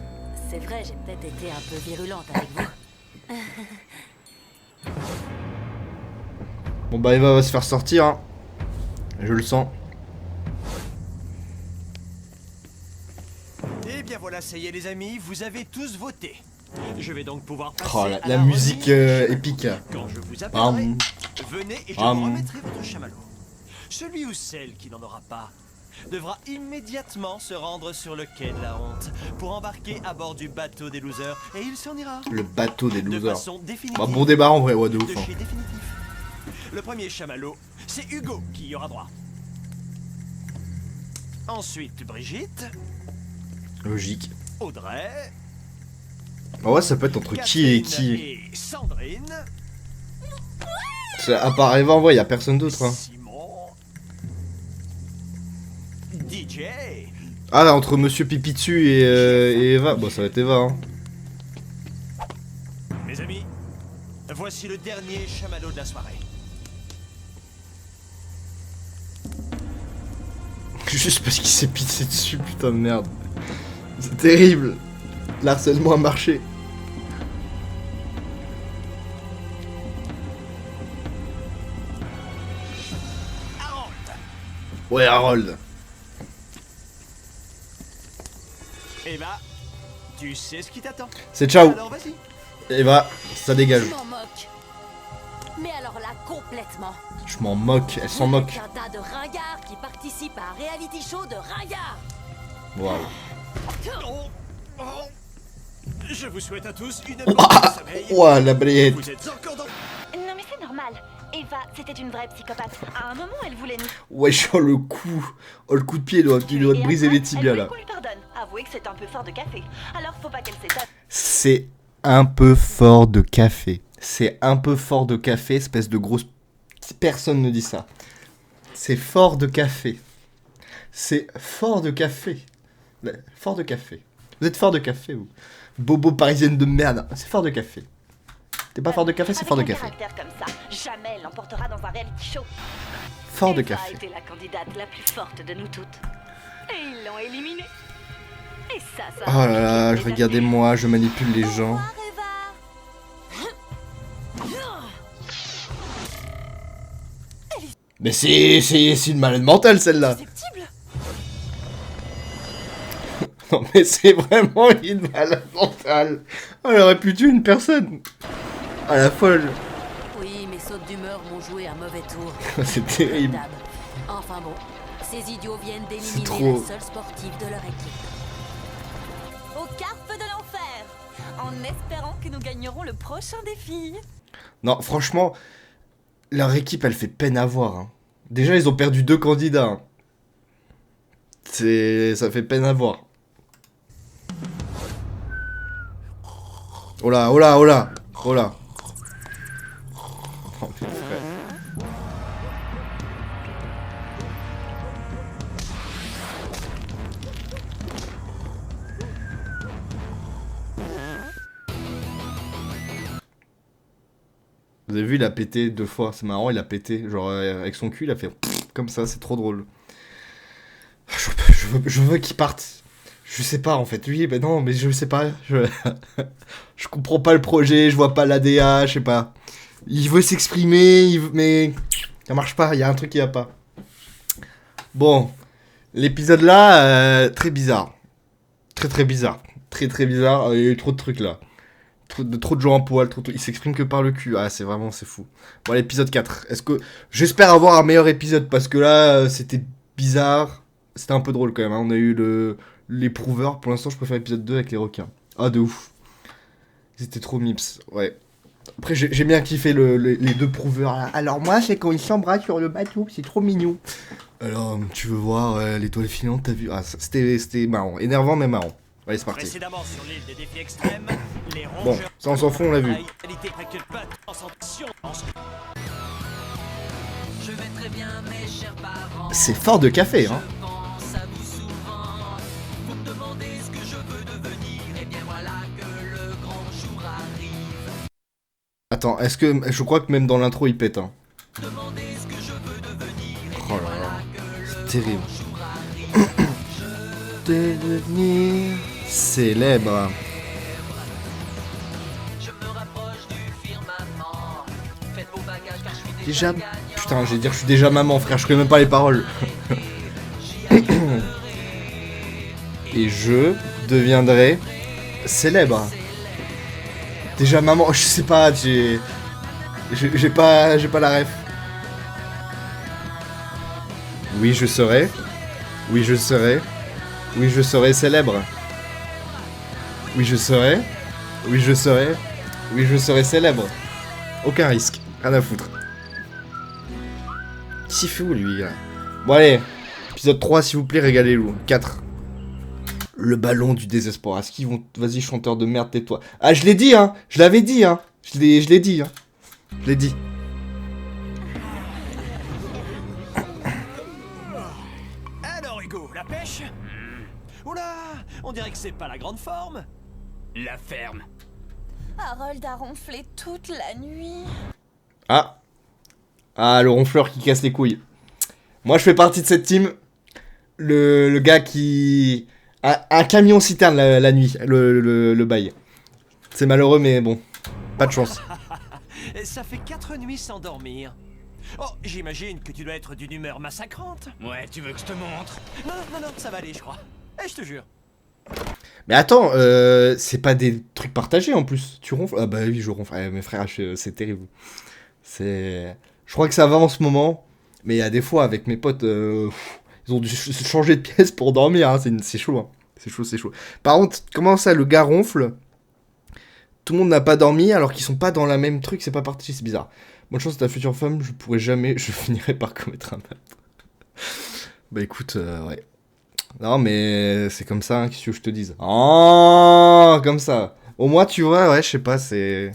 C'est vrai, j'ai peut-être été un peu virulente avec vous. Bon bah Eva va se faire sortir, hein. Je le sens. Et bien voilà, ça y est les amis, vous avez tous voté. Je vais donc pouvoir passer Oh, à la musique remise. épique. Quand je vous appellerai, venez et je vous remettrai votre chamallow. Celui ou celle qui n'en aura pas devra immédiatement se rendre sur le quai de la honte pour embarquer à bord du bateau des losers et il s'en ira. Le bateau des De losers. façon définitive. Bah, bon débat en vrai, ouais, de ouf. De Hein. chez Définitif. Le premier chamallow, c'est Hugo qui y aura droit. Ensuite Brigitte, Logique. Audrey, Bah ouais, ça peut être entre qui et qui. et Sandrine, À part Eva, en vrai, y a personne d'autre. Hein. Simon, DJ. Ah, là, entre Monsieur Pipitsu et Eva. Bon, ça va être Eva. Hein. Mes amis, voici le dernier chamallow de la soirée. Juste parce qu'il s'est pissé dessus, putain de merde. C'est terrible. L'harcèlement a marché. Harold. Ouais, Harold. Eva, tu sais ce qui t'attend. C'est ciao. Alors vas-y. Eva, ça dégage. Je m'en moque. Mais alors là, complètement. Je m'en moque, elle s'en moque. Avec un tas de ringards qui participent à un reality show de ringards. Waouh. Oh. Je vous souhaite à tous une bonne nuit de sommeil. Ouah, la balayette. Vous êtes encore dans... Non mais c'est normal. Eva, c'était une vraie psychopathe. À un moment, elle voulait nous... Wesh, oh le coup. Oh le coup de pied, il doit te briser les tibias là. Elle lui pardonne. Avouez que c'est un peu fort de café. Alors faut pas qu'elle s'étonne. C'est un peu fort de café. C'est un peu fort de café, espèce de grosse... Personne ne dit ça. C'est fort de café. C'est fort de café. Fort de café. Vous êtes fort de café, vous. Bobo parisienne de merde. C'est fort de café. T'es pas fort de café, c'est fort de café. Avec un caractère comme ça, jamais elle l'emportera dans un reality show. Fort de Eva a café. été la candidate la plus forte de nous toutes. Et ils l'ont éliminée. Et ça Oh là là, regardez-moi, je manipule les gens. Mais c'est une malade mentale celle-là. Non mais c'est vraiment une malade mentale. Elle aurait pu tuer une personne. À la folle. Oui, mes sautes d'humeur m'ont joué un mauvais tour. C'est terrible. Enfin bon, ces idiots viennent C'est d'éliminer trop. la seule sportive de leur équipe. Au carpe de l'enfer, en espérant que nous gagnerons le prochain défi. Non, franchement, leur équipe, elle fait peine à voir. Hein. Déjà, ils ont perdu 2 candidats. Hein. Ça fait peine à voir. Oh là, oh là, oh là, oh là. Oh, putain, frère. Vous avez vu, il a pété 2 fois. C'est marrant, il a pété. Genre, avec son cul, il a fait comme ça. C'est trop drôle. Je veux qu'il parte. Je sais pas, en fait. Lui, ben non, mais je sais pas. Je comprends pas le projet. Je vois pas l'ADA. Je sais pas. Il veut s'exprimer, mais ça marche pas. Il y a un truc qui va pas. Bon. L'épisode là, très bizarre. Très bizarre. Très bizarre. Il y a eu trop de trucs là. Trop de gens en poil, il s'exprime que par le cul. Ah, c'est fou. Bon, l'épisode 4. J'espère avoir un meilleur épisode parce que là, c'était bizarre. c'était un peu drôle quand même. Hein. On a eu l'éprouveur. Pour l'instant, je préfère l'épisode 2 avec les requins. Ah, de ouf. C'était trop mips, ouais. Après, j'ai bien kiffé les deux prouveurs là. Alors, moi, c'est quand ils s'embrassent sur le bateau, c'est trop mignon. Alors, tu veux voir l'étoile filante, t'as vu? Ah, c'était marrant. Énervant, mais marrant. Allez, c'est parti. Précédemment sur l'île des défis extrêmes, les Bon, rongeurs ça, on s'en fout, on l'a vu. Je vais très bien, mes chers parents. C'est fort de café, hein. Je pense à vous souvent. Vous me demandez ce que je veux devenir. Et bien voilà que le grand jour arrive. Attends, est-ce que... Je crois que même dans l'intro, il pète, hein. Demandez ce que je veux devenir. Et Oh bien là voilà là, que c'est le terrible. grand jour arrive. Devenir célèbre. Je me rapproche du firmament. Faites vos bagages car je suis Déjà... Putain, j'allais dire, je suis déjà maman, frère, je connais même pas les paroles. Et je deviendrai célèbre. Déjà maman, je sais pas, j'ai pas la ref. Oui, je serai. Oui, je serai. Oui, je serai célèbre. Oui, je serai. Oui, je serai. Oui, je serai célèbre. Aucun risque, rien à foutre. Si fou lui là. Bon allez, épisode 3 s'il vous plaît, régalez-vous. 4. Le ballon du désespoir. Est-ce qu'ils vont... Vas-y chanteur de merde, tais-toi. Ah je l'ai dit hein. Je l'avais dit hein. Je l'ai dit hein. Je l'ai dit. Alors Hugo, la pêche? Oula, on dirait que c'est pas la grande forme. La ferme. Harold a ronflé toute la nuit. Ah. Ah, le ronfleur qui casse les couilles. Moi, je fais partie de cette team. Le gars qui... Un camion citerne la nuit, le bail. C'est malheureux, mais bon. Pas de chance. Ça fait 4 nuits sans dormir. Oh, j'imagine que tu dois être d'une humeur massacrante. Ouais, tu veux que je te montre? Non, ça va aller, je crois. Eh, je te jure. Mais attends, c'est pas des trucs partagés en plus. Tu ronfles? Ah bah oui, je ronfle. Mes frères, c'est terrible. C'est... Je crois que ça va en ce moment, mais il y a des fois avec mes potes, ils ont dû changer de pièce pour dormir, hein. C'est chaud, hein. C'est chaud. Par contre, comment ça, le gars ronfle? Tout le monde n'a pas dormi alors qu'ils sont pas dans la même truc, c'est pas partagé, c'est bizarre. Bonne chance à ta future femme, je finirai par commettre un meurtre. Bah écoute, ouais. Non mais c'est comme ça, hein, qu'est-ce que je te dise? Oh, comme ça. Au moins tu vois, ouais, je sais pas, c'est...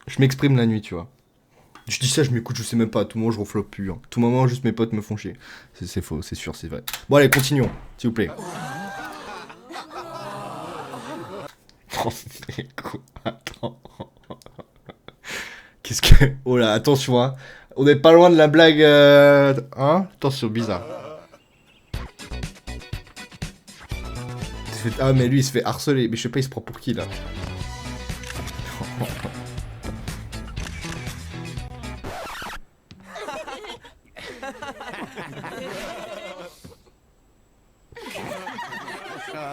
Je m'exprime la nuit, tu vois. Je dis ça, je m'écoute, je sais même pas, à tout moment je ronfle plus. Hein. Tout moment, juste mes potes me font chier. C'est faux, c'est sûr, c'est vrai. Bon allez, continuons, s'il vous plaît. Oh, mais quoi? Attends. Qu'est-ce que... Oh là, attention, hein. On est pas loin de la blague... Hein? Attention, bizarre. Ah mais lui, il se fait harceler. Mais je sais pas, il se prend pour qui, là?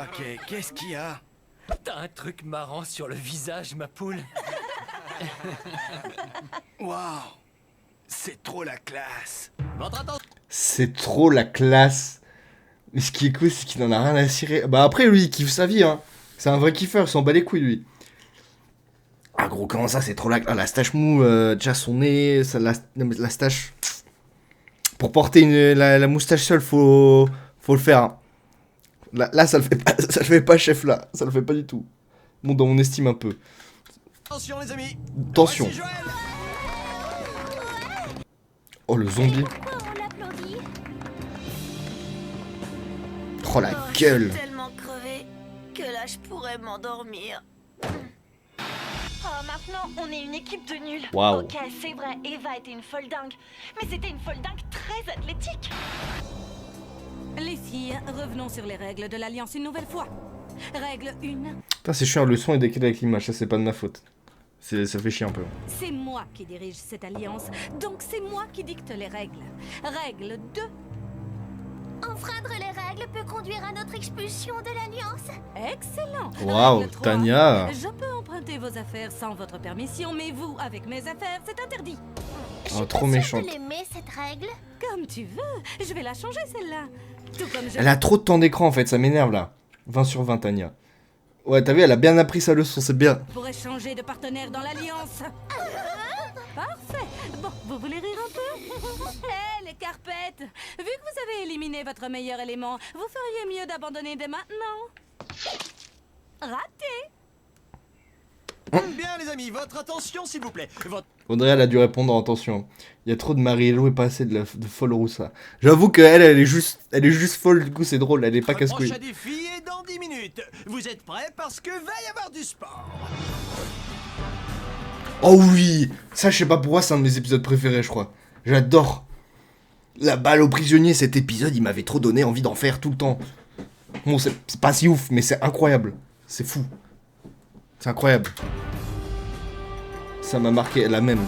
Ok, qu'est-ce qu'il y a? T'as un truc marrant sur le visage, ma poule. Waouh, c'est trop la classe. C'est trop la classe. Mais ce qui est cool, c'est qu'il en a rien à cirer. Bah après, lui, il kiffe sa vie, hein. C'est un vrai kiffeur, il s'en bat les couilles, lui. Ah gros, comment ça, c'est trop la... Ah, la stache mou, déjà son nez, la stache... Pour porter la moustache seule, faut le faire, hein. Là, ça le fait pas, chef, là. Ça le fait pas du tout. Bon, dans mon estime, un peu. Attention, les amis. Attention. Oh, le zombie. Oh, la gueule. Je suis tellement crevée que là, je pourrais m'endormir. Oh, maintenant, on est une équipe de nuls. Waouh. Ok, c'est vrai, Eva était une folle dingue. Mais c'était une folle dingue très athlétique. Les filles, revenons sur les règles de l'Alliance une nouvelle fois. Règle 1. Putain, c'est chiant, le son est décalé avec l'image, ça c'est pas de ma faute. Ça fait chier un peu. C'est moi qui dirige cette alliance, donc c'est moi qui dicte les règles. Règle 2. Enfreindre les règles peut conduire à notre expulsion de l'Alliance. Excellent. Waouh, Règle 3. Tania. Je peux emprunter vos affaires sans votre permission, mais vous, avec mes affaires, c'est interdit. Oh, trop méchante. Je peux l'aimer, cette règle. Comme tu veux. Je vais la changer, celle-là. Tout comme je... Elle a trop de temps d'écran en fait, ça m'énerve là. 20 sur 20, Tanya. Ouais, t'as vu, elle a bien appris sa leçon, c'est bien. Pourrais changer de partenaire dans l'Alliance. Parfait. Bon, vous voulez rire un peu? Hé, les carpettes, vu que vous avez éliminé votre meilleur élément, vous feriez mieux d'abandonner dès maintenant. Raté. Bien les amis, votre attention s'il vous plaît. Audrey, elle a dû répondre en attention. Il y a trop de Marie-Hello et pas assez de folle roussa. J'avoue qu'elle, elle est juste folle, du coup c'est drôle, elle est pas casse-couille. Prochain défi est dans 10 minutes. Vous êtes prêts parce que va y avoir du sport. Oh oui, ça je sais pas pourquoi c'est un de mes épisodes préférés je crois. J'adore. La balle aux prisonniers, cet épisode il m'avait trop donné envie d'en faire tout le temps. Bon c'est pas si ouf mais c'est incroyable. C'est fou. C'est incroyable. Ça m'a marqué la même.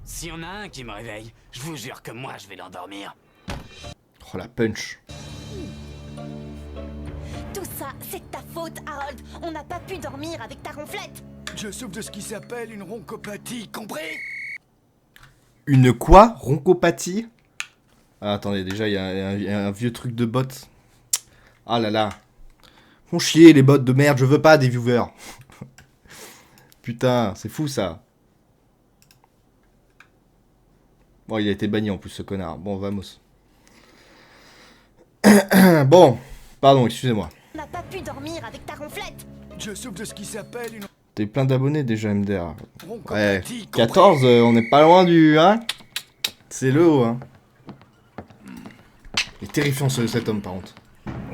Si on a un qui me réveille, je vous jure que moi je vais l'endormir. Oh la punch. Tout ça, c'est de ta faute, Harold. On n'a pas pu dormir avec ta ronflette. Je souffre de ce qui s'appelle une roncopathie, compris? Une quoi? Roncopathie? Ah, attendez, déjà il y a un vieux truc de bot. Ah là là. Font chier les bots de merde, je veux pas des viewers. Putain, c'est fou ça. Bon, il a été banni en plus ce connard. Bon, vamos. Bon, pardon, excusez-moi. On n'a pas pu dormir avec ta ronflette. Je souffre de ce qui s'appelle une T'as eu plein d'abonnés déjà, MDR. Ouais, roncopathie, 14, on n'est pas loin du... Hein, c'est le haut, hein. Il est terrifiant cet homme, par contre.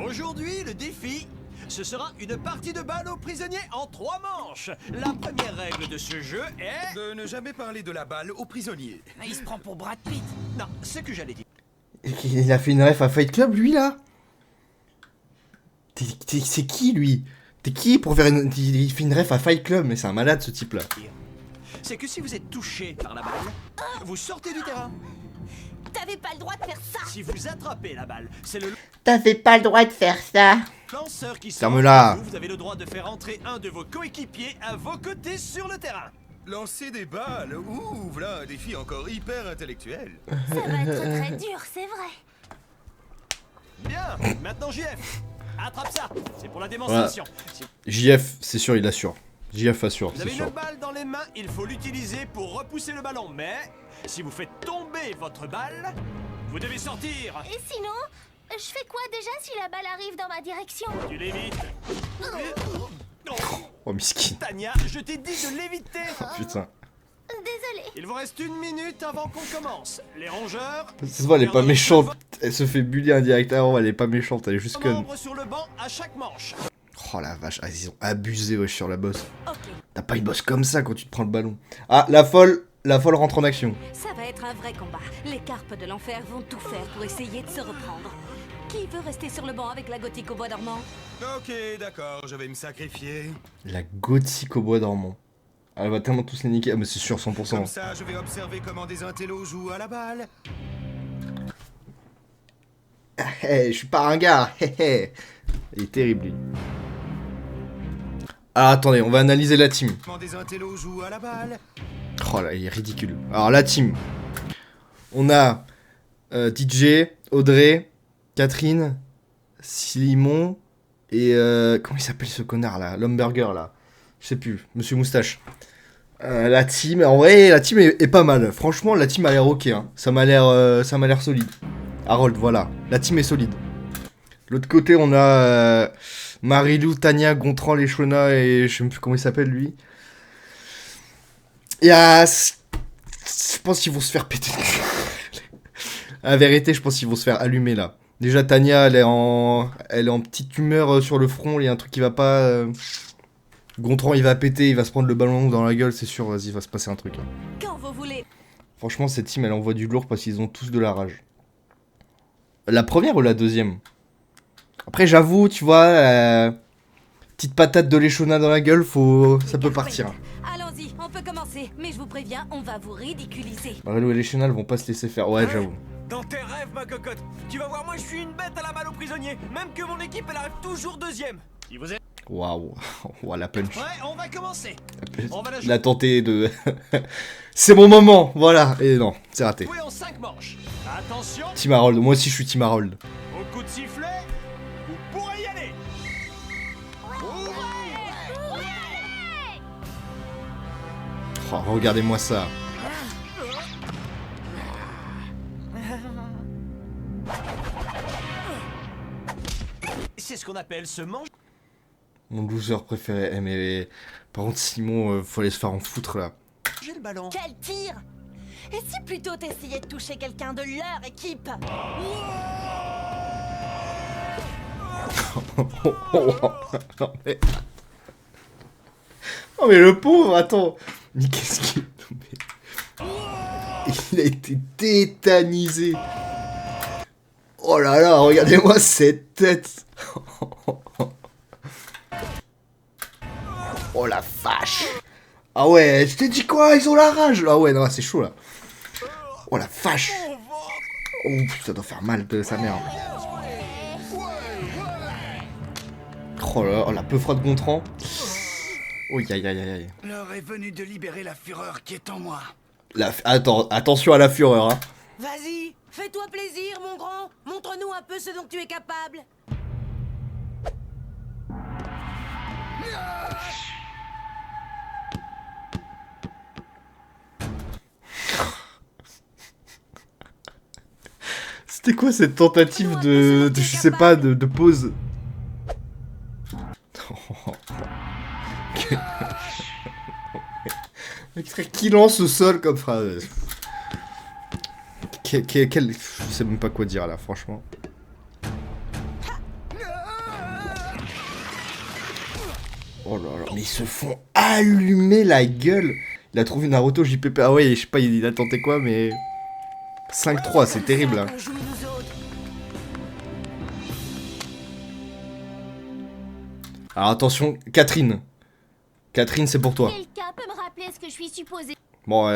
Aujourd'hui, le défi, ce sera une partie de balle aux prisonniers en 3 manches. La première règle de ce jeu est... de ne jamais parler de la balle aux prisonniers. Il se prend pour Brad Pitt. Non, ce que j'allais dire. Il a fait une ref à Fight Club, lui, là? C'est qui, lui? T'es qui pour faire une... Il fait une ref à Fight Club, mais c'est un malade, ce type-là. C'est que si vous êtes touché par la balle, vous sortez du terrain. T'avais pas le droit de faire ça. Si vous attrapez la balle, c'est le T'avais pas le droit de faire ça. lanceur qui sort. Ferme-la. Vous avez le droit de faire entrer un de vos coéquipiers à vos côtés sur le terrain. Lancer des balles, ouh, voilà un défi encore hyper intellectuel. Ça va être très dur, c'est vrai. Bien, maintenant JF. Attrape ça, c'est pour la démonstration. Si JF, c'est sûr, il assure. JF assure, vous c'est avez sûr. une balle dans les mains, il faut l'utiliser pour repousser le ballon. Mais si vous faites tomber votre balle, vous devez sortir. Et sinon, je fais quoi déjà si la balle arrive dans ma direction? Tu l'évites. Oh, miskin. Tanya, je t'ai dit de l'éviter. Oh, putain. Désolée. Il vous reste 1 minute avant qu'on commence. Les rongeurs... Ça se voit, elle est pas méchante. Elle se fait bully indirectement, elle est pas méchante, elle est juste conne. membres sur le banc à chaque manche. Oh la vache, ah, ils ont abusé wesh sur la bosse. Ok, T'as pas une bosse comme ça quand tu te prends le ballon. Ah, la folle rentre en action. ça va être un vrai combat. Les carpes de l'enfer vont tout faire pour essayer de se reprendre. Qui veut rester sur le banc avec la gothique au bois dormant? Ok, d'accord, je vais me sacrifier. La gothique au bois dormant. Elle va tellement tous les niquer. Ah, mais c'est sûr, 100%. Comme ça, je vais observer comment des intellos jouent à la balle. Hey, je suis pas un gars. Il est terrible, lui. Ah, attendez, on va analyser la team. Comment des intellos jouent à la balle. Oh là, il est ridicule. Alors, la team. On a DJ, Audrey, Catherine, Simon et... comment il s'appelle ce connard là? L'hamburger là. Je sais plus, Monsieur Moustache. La team, en vrai, la team est pas mal. Franchement, la team a l'air ok. Hein. Ça m'a l'air solide. Harold, voilà. La team est solide. L'autre côté, on a Marilou, Tanya, Gontran, Leshona et je sais même plus comment il s'appelle lui. Il y a... Je pense qu'ils vont se faire péter. La vérité, je pense qu'ils vont se faire allumer là. Déjà, Tanya, elle est en petite humeur sur le front. Il y a un truc qui va pas. Gontran, il va péter, il va se prendre le ballon dans la gueule, c'est sûr. Vas-y, il va se passer un truc. Là. Quand vous voulez. Franchement, cette team, elle envoie du lourd parce qu'ils ont tous de la rage. La première ou la deuxième? Après, j'avoue, tu vois, petite patate de Leshona dans la gueule, ça peut partir. Allons-y, on peut commencer. Mais je vous préviens, on va vous ridiculiser. Marilou et Leshona, elles vont pas se laisser faire. Ouais, j'avoue. Dans tes rêves, ma cocotte. Tu vas voir, moi je suis une bête à la balle aux prisonniers. Même que mon équipe, elle arrive toujours deuxième. Si vous êtes... Waouh. Oh, la punch. Ouais, on va commencer. On va la Il a tenté de... C'est mon moment, voilà. Et non, c'est raté. jouer en 5 manches. Attention, Team Harold, moi aussi je suis Team Harold. au coup de sifflet, vous pourrez y aller. Oh, regardez-moi ça. C'est ce qu'on appelle se manger. Mon loser préféré. Eh, mais par contre, Simon, faut aller se faire en foutre là. J'ai le ballon. Quel tir! Et si plutôt t'essayais de toucher quelqu'un de leur équipe? Non, mais... Oh mais le pauvre, attends. Mais qu'est-ce qu'il... Il a été tétanisé. Oh là là, regardez-moi cette tête. Oh la vache. Ah ouais, je t'ai dit quoi? Ils ont la rage. Ah ouais, non, c'est chaud là. Oh la vache. Oh putain, ça doit faire mal de sa mère. Oh là là, oh, la peu froide Gontran. Oh aïe aïe aïe aïe. L'heure est venue de libérer la fureur qui est en moi. Attends, attention à la fureur, hein. Vas-y, fais-toi plaisir, mon grand. Montre-nous un peu ce dont tu es capable. C'était quoi cette tentative de je sais pas, de pause? Qui lance au sol comme phrase? Je sais même pas quoi dire là, franchement. Oh là là, mais ils se font allumer la gueule. Il a trouvé Naruto JPP. Ah ouais, je sais pas, il a tenté quoi, mais... 5-3, c'est terrible là. Alors attention, Catherine. Catherine, c'est pour toi. Quelqu'un peut me rappeler ce que je suis supposée. Bon,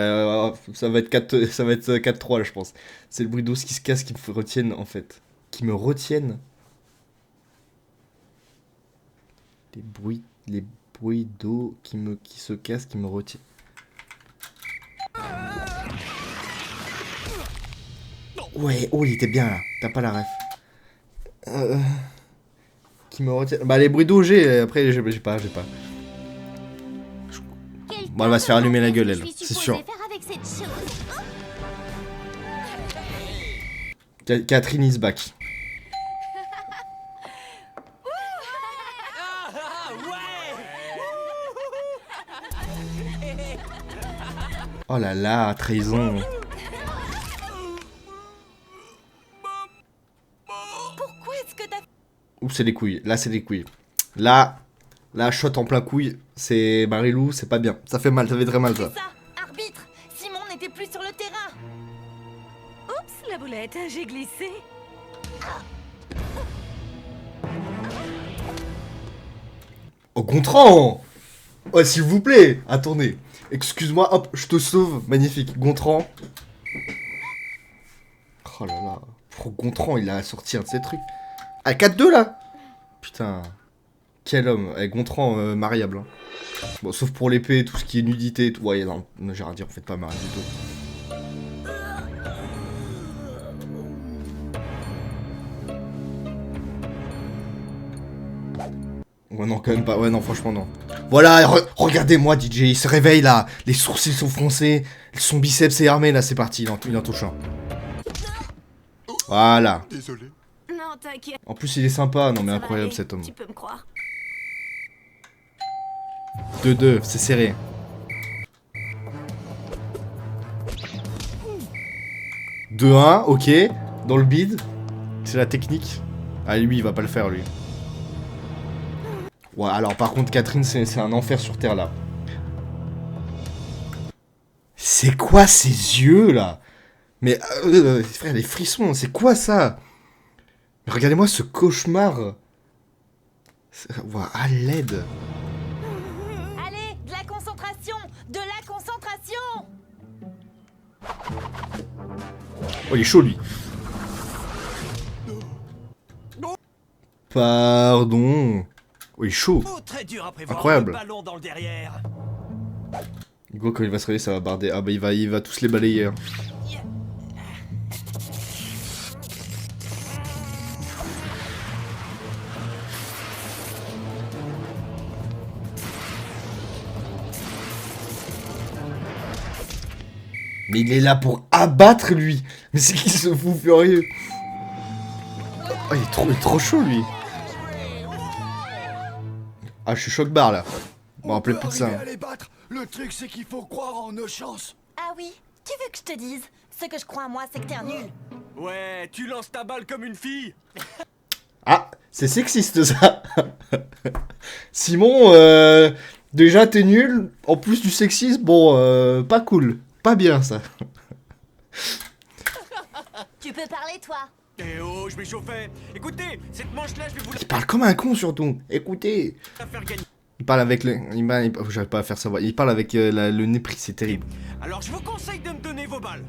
ça va être 4-3 là, je pense. C'est le bruit d'os qui se casse qui me retiennent en fait. Qui me retiennent. Les bruits d'eau qui se cassent, qui me retiennent. Ouais, oh, il était bien là. T'as pas la ref. Qui me retient. Bah, les bruits d'eau, j'ai. Après, j'ai pas. Bon, elle va se faire allumer la gueule, elle. C'est sûr. Catherine is back. Oh là là, trahison. Pourquoi est-ce que t'as... Oups, c'est des couilles. Là, c'est des couilles. Là, shot en plein couille. C'est Marilou, c'est pas bien. Ça fait mal, ça fait très mal, ça. Arbitre, Simon n'était plus sur le terrain. Oups, la boulette, j'ai glissé. Oh, Gontran! Oh, s'il vous plaît! Attendez. Excuse-moi, hop, je te sauve. Magnifique. Gontran. Oh là là. Pour Gontran, il a sorti un de ces trucs. Ah, 4-2 là? Putain. Quel homme. Eh, Gontran, mariable. Hein. Bon, sauf pour l'épée, tout ce qui est nudité et tout. Ouais, non, j'ai rien à dire, vous faites pas marier du tout. Ouais, non, quand même pas. Ouais, non, franchement, non. Voilà, regardez-moi, DJ, il se réveille là. Les sourcils sont froncés. Son biceps est armé, là, c'est parti. Il en touche un. Voilà. Désolé. Non, t'inquiète. En plus, il est sympa. Non, mais Ça va incroyable aller, cet homme. Tu peux me croire. 2-2, c'est serré. « 2-1, ok. Dans le bid. C'est la technique. Ah, lui, il va pas le faire, lui. Ouais, alors par contre, Catherine, c'est un enfer sur Terre, là. C'est quoi ces yeux, là? Mais, frère, les frissons, c'est quoi ça? Regardez-moi ce cauchemar. Ouais, à l'aide. Allez, de la concentration. De la concentration. Oh, il est chaud, lui. Pardon. Oh, il est chaud. Oh, très dur à prévoir. Incroyable. Le ballon dans le derrière. Hugo, quand il va se réveiller, ça va barder. Ah bah il va tous les balayer. Hein. Mais il est là pour abattre lui. Mais c'est qui ce fou furieux? Oh, il est trop chaud lui. Ah, je suis choc-barre là. Bon, appelez plus de ça. À les battre. Le truc, c'est qu'il faut croire en nos chances. Ah oui, tu veux que je te dise? Ce que je crois à moi, c'est que t'es un nul. Ouais, tu lances ta balle comme une fille. Ah, c'est sexiste ça. Simon, déjà t'es nul. En plus du sexisme, bon, pas cool. Pas bien ça. Tu peux parler, toi? Eh oh, je m'échauffais. Écoutez, cette manche-là, je vais vous Il parle comme un con surtout. Écoutez. la faire gagner. Il parle avec le... J'arrive pas à faire savoir. Il parle avec le nez pris, c'est terrible. Alors, je vous conseille de me donner vos balles.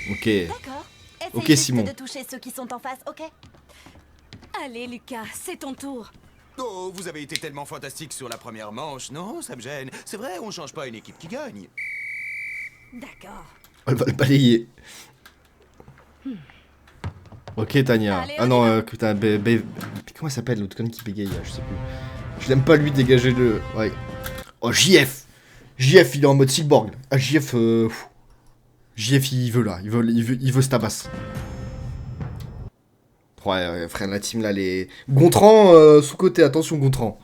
Ok. D'accord. Essaye Ok, juste Simon. de toucher ceux qui sont en face, ok? Allez, Lucas, c'est ton tour. Oh, vous avez été tellement fantastique sur la première manche, non? Ça me gêne. C'est vrai, on change pas une équipe qui gagne. D'accord. Elle va le balayer. Ok, Tania. Allez, Ah non, putain, comment elle s'appelle l'autre conne qui bégaye là? Je sais plus. Je l'aime pas lui dégager le... Ouais. Oh, JF. JF, il est en mode cyborg. Ah, JF... JF, il veut là. Il veut se tabasse. Ouais, frère, la team là, les... Gontran, sous-côté, attention Gontran.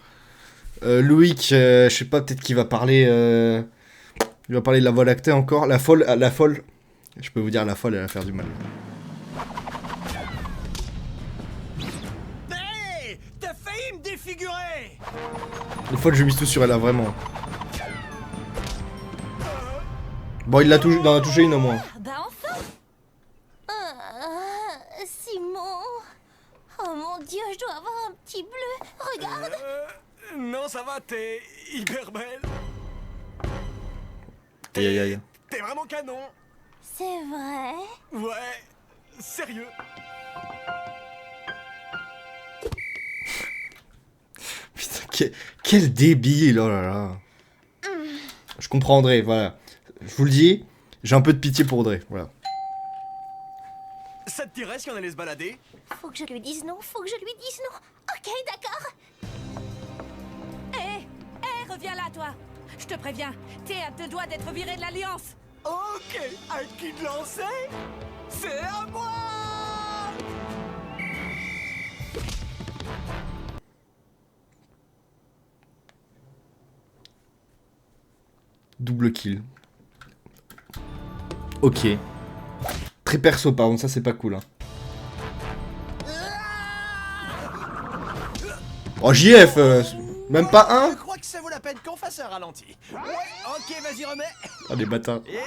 Loïc, je sais pas, peut-être qu'il va parler... Il va parler de la voie lactée encore. La folle. Je peux vous dire, la folle, elle va faire du mal. Hey, t'as failli me défigurer. Les folles, je mise tout sur elle, là, vraiment. Bon, il en a touché une au moins. Bah enfin! Simon. Oh mon Dieu, je dois avoir un petit bleu. Regarde. Non, ça va, t'es hyper belle. Aïe aïe aïe. T'es vraiment canon. C'est vrai? Ouais, sérieux. Putain, quel débile, oh là là. Je comprends Audrey, voilà. Je vous le dis, j'ai un peu de pitié pour Audrey, voilà. Ça te dirait si on allait se balader? Faut que je lui dise non, faut que je lui dise non. Ok, d'accord. Hé, reviens là, toi. Je te préviens, t'es à 2 doigts d'être viré de l'Alliance. Ok, à qui de lancer? C'est à moi! Double kill. Ok. Très perso, par contre, ça c'est pas cool. Hein. Oh, JF même pas un? Je crois que ça vaut la peine qu'on fasse un ralenti. Ouais, ok, vas-y, remets. Ah, des bâtards. Et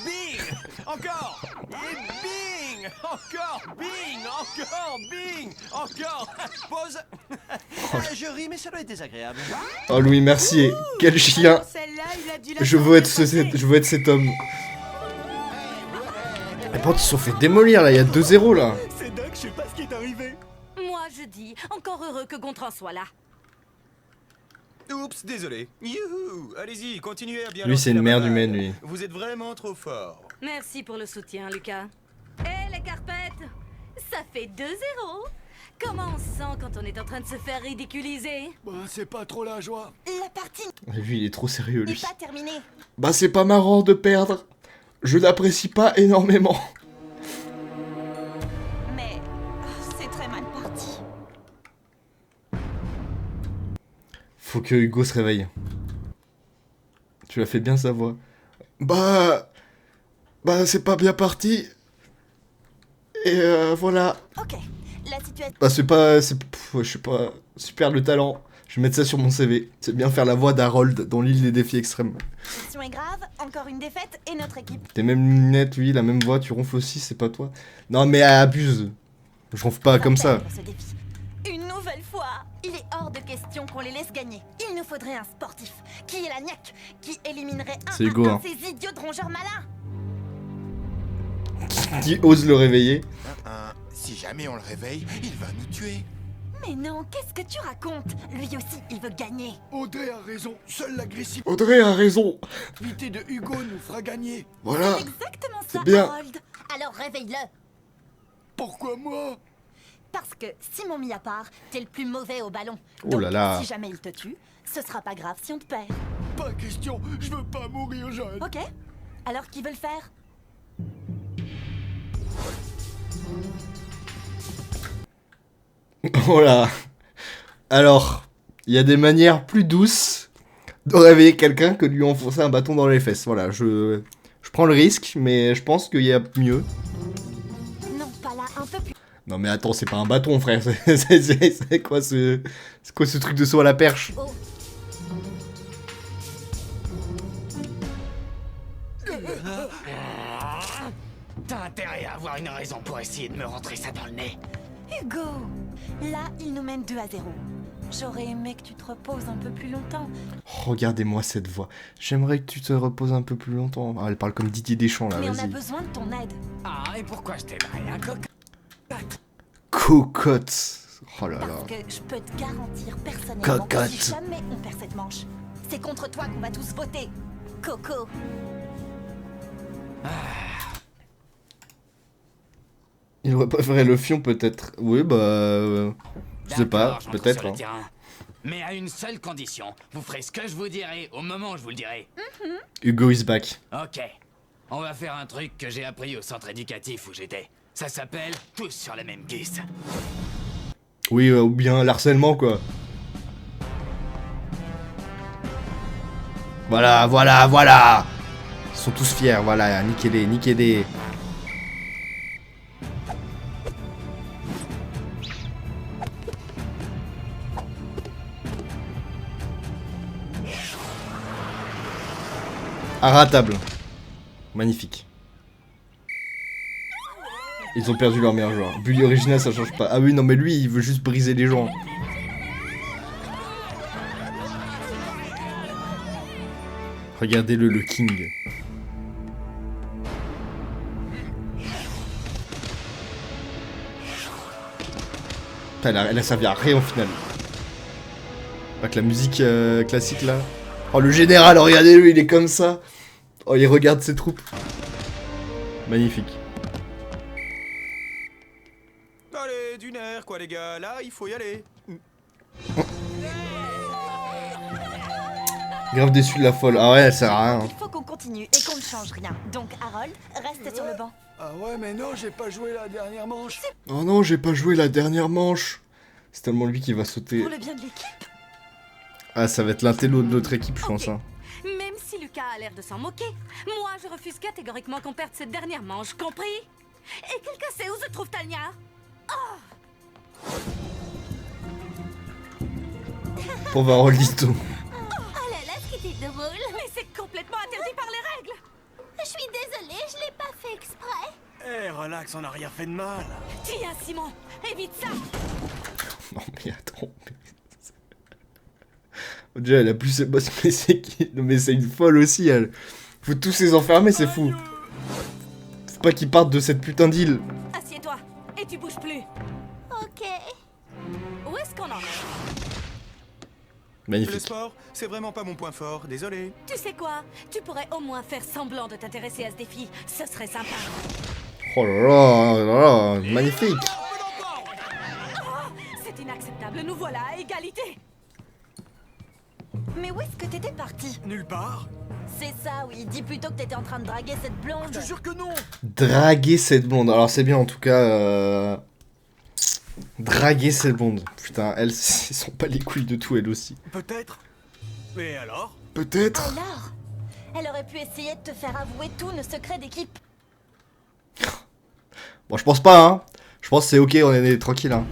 bing! Encore! Et bing! Encore! Bing! Encore! Bing! Encore! Pause! Je ris, mais ça doit être désagréable. Oh, Louis, merci. Quel chien. Je veux être cet homme. Et bon, ils se sont fait démolir là, il y a 2-0 là. C'est dingue, je sais pas ce qui est arrivé. Moi, je dis, encore heureux que Gontran soit là. Oups, désolé. Youhou! Allez-y, continuez à bien. Lui, c'est une lancer la merde balle. humaine, lui. Vous êtes vraiment trop fort. Merci pour le soutien, Lucas. Hé, les carpettes, ça fait 2-0. Comment on se sent quand on est en train de se faire ridiculiser? Bah, c'est pas trop la joie. La partie Lui, il est trop sérieux, n'est lui. pas terminée. Bah, c'est pas marrant de perdre. Je n'apprécie pas énormément. Mais c'est très mal parti. Faut que Hugo se réveille. Tu l'as fait bien sa voix. Bah, c'est pas bien parti. Et voilà. Ok, la situation... Bah, je sais pas, super le talent. Je vais mettre ça sur mon CV. C'est bien faire la voix d'Harold dans l'île des défis extrêmes. situation est grave, encore une défaite et notre équipe. T'es même lunettes, oui, la même voix, tu ronfles aussi, c'est pas toi. Non, mais elle abuse. Je ronfle pas comme ça. Ce défi. Une nouvelle fois, il est hors de question qu'on les laisse gagner. Il nous faudrait un sportif qui est la niaque, qui éliminerait C'est Hugo, hein. ces idiots de rongeurs malins. Qui ose le réveiller. Si jamais on le réveille, il va nous tuer. Mais non, qu'est-ce que tu racontes? Lui aussi, il veut gagner. Audrey a raison, seule l'agressivité Audrey a raison. de Hugo nous fera gagner. Voilà. C'est exactement ça, C'est bien. Harold. Alors réveille-le. Pourquoi moi? Parce que, Simon mis à part, t'es le plus mauvais au ballon. Oh Donc, là là. si jamais il te tue, ce sera pas grave si on te perd. Pas question, je veux pas mourir jeune. Ok. Alors qui veut le faire? Voilà. Alors, il y a des manières plus douces de réveiller quelqu'un que de lui enfoncer un bâton dans les fesses. Voilà, je prends le risque, mais je pense qu'il y a mieux. Non, pas là, un peu plus. Non mais attends, c'est pas un bâton, frère. C'est quoi ce truc de saut à la perche? Oh. T'as intérêt à avoir une raison pour essayer de me rentrer ça dans le nez. Hugo, là, il nous mène 2-0. J'aurais aimé que tu te reposes un peu plus longtemps. Regardez-moi cette voix. J'aimerais que tu te reposes un peu plus longtemps. Ah, elle parle comme Didier Deschamps là, Mais on a vas-y. besoin de ton aide. Ah, et pourquoi je t'aiderais, un coq? Cocotte. Oh là là. Parce que je peux te garantir personnellement que Cocotte. si jamais on perd cette manche, c'est contre toi qu'on va tous voter. Coco. Il aurait préféré le fion peut-être. Oui bah... je sais pas, D'accord, j'entre peut-être. sur le hein. terrain. Mais à une seule condition. Vous ferez ce que je vous dirai au moment où je vous le dirai. Hugo is back. Ok. On va faire un truc que j'ai appris au centre éducatif où j'étais. Ça s'appelle tous sur la même glisse. Oui, ou bien l'harcèlement quoi. Voilà, voilà, voilà. Ils sont tous fiers, voilà, niquez-les, niquez-les. Arratable. Magnifique. Ils ont perdu leur meilleur joueur. Bully original, ça change pas. Ah oui, non, mais lui, il veut juste briser les gens. Regardez-le, le king. Putain, elle a servi à rien au final. Avec la musique classique là. Oh, le général, regardez-le, il est comme ça. Oh, il regarde ses troupes. Magnifique. Allez, du nerf, quoi, les gars. Là, il faut y aller. Grave déçu de la folle. Ah ouais, elle sert à rien. Il faut qu'on continue et qu'on ne change rien. Donc, Harold, reste sur le banc. Ah ouais, mais non, j'ai pas joué la dernière manche. Oh non, j'ai pas joué la dernière manche. C'est tellement lui qui va sauter. Pour le bien de l'équipe. Ah, ça va être l'intello de notre équipe, je pense. Hein. Même si Lucas a l'air de s'en moquer, moi je refuse catégoriquement qu'on perde cette dernière manche, compris? Et quelqu'un sait où se trouve Tania? Oh! Pauvre Haroldito. Oh là là, ce qui était drôle. Mais c'est complètement interdit par les règles! Je suis désolée, je l'ai pas fait exprès. Eh, relax, on n'a rien fait de mal. Tiens, Simon, évite ça! Non mais attends. Déjà, elle a plus ses boss, mais c'est qui... Non mais c'est une folle aussi, elle. Faut tous les enfermer, c'est fou. Faut pas qu'ils partent de cette putain d'île. Assieds-toi, et tu bouges plus. Ok. Où est-ce qu'on en est? Le Magnifique. sport, c'est vraiment pas mon point fort, désolé. Tu sais quoi? Tu pourrais au moins faire semblant de t'intéresser à ce défi. Ce serait sympa. Oh là là, magnifique. Oh, c'est inacceptable, nous voilà à égalité. Mais où est-ce que t'étais parti? Nulle part. C'est ça, oui. Dis plutôt que t'étais en train de draguer cette blonde. Je te jure que non. Draguer cette blonde. Alors c'est bien en tout cas. Draguer cette blonde. Putain, elles sont pas les couilles de tout, elle aussi. Peut-être. Mais alors? Peut-être. Alors, elle aurait pu essayer de te faire avouer tous nos secrets d'équipe. Bon, je pense pas, hein. Je pense que c'est ok, on est tranquille, hein.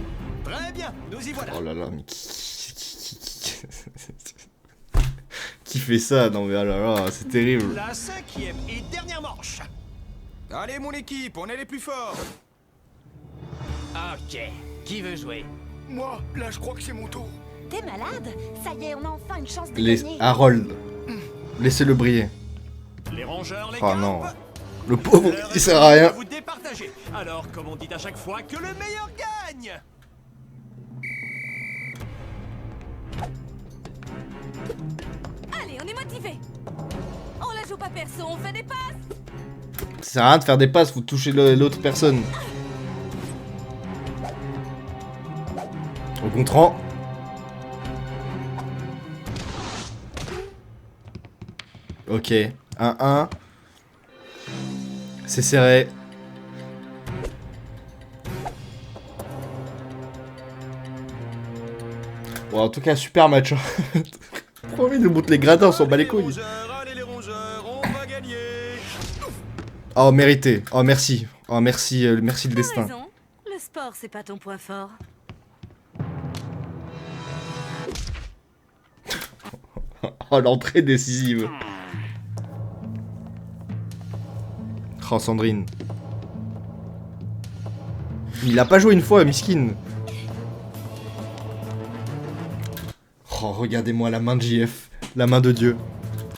Très bien, nous y voilà. Oh là là, mais qui fait ça? Non mais oh là là, c'est terrible. La 5e et dernière manche. Allez, mon équipe, on est les plus forts. Ok. Qui veut jouer? Moi, là, je crois que c'est mon tour. T'es malade? Ça y est, on a enfin une chance de Les gagner. Harold. Laissez-le briller. Les rongeurs, les Oh gars. non. Le pauvre, il sert à rien. Vous départagez. Alors, comme on dit à chaque fois, que le meilleur gagne. Allez, on est motivés. On la joue pas perso, on fait des passes. Ça sert à rien de faire des passes, faut toucher l'autre personne. Au contrant. Ok, 1-1. C'est serré. Bon, en tout cas, super match. Trop envie de monter les gradins, on s'en bat les couilles. Allez les rongeurs, on va gagner. Oh, mérité. Oh, merci. Oh, merci, merci le destin. Raison. Le sport, c'est pas ton point fort. Oh, l'entrée décisive. Oh, Sandrine. Il a pas joué une fois, miskin. Oh, regardez-moi la main de JF. La main de Dieu.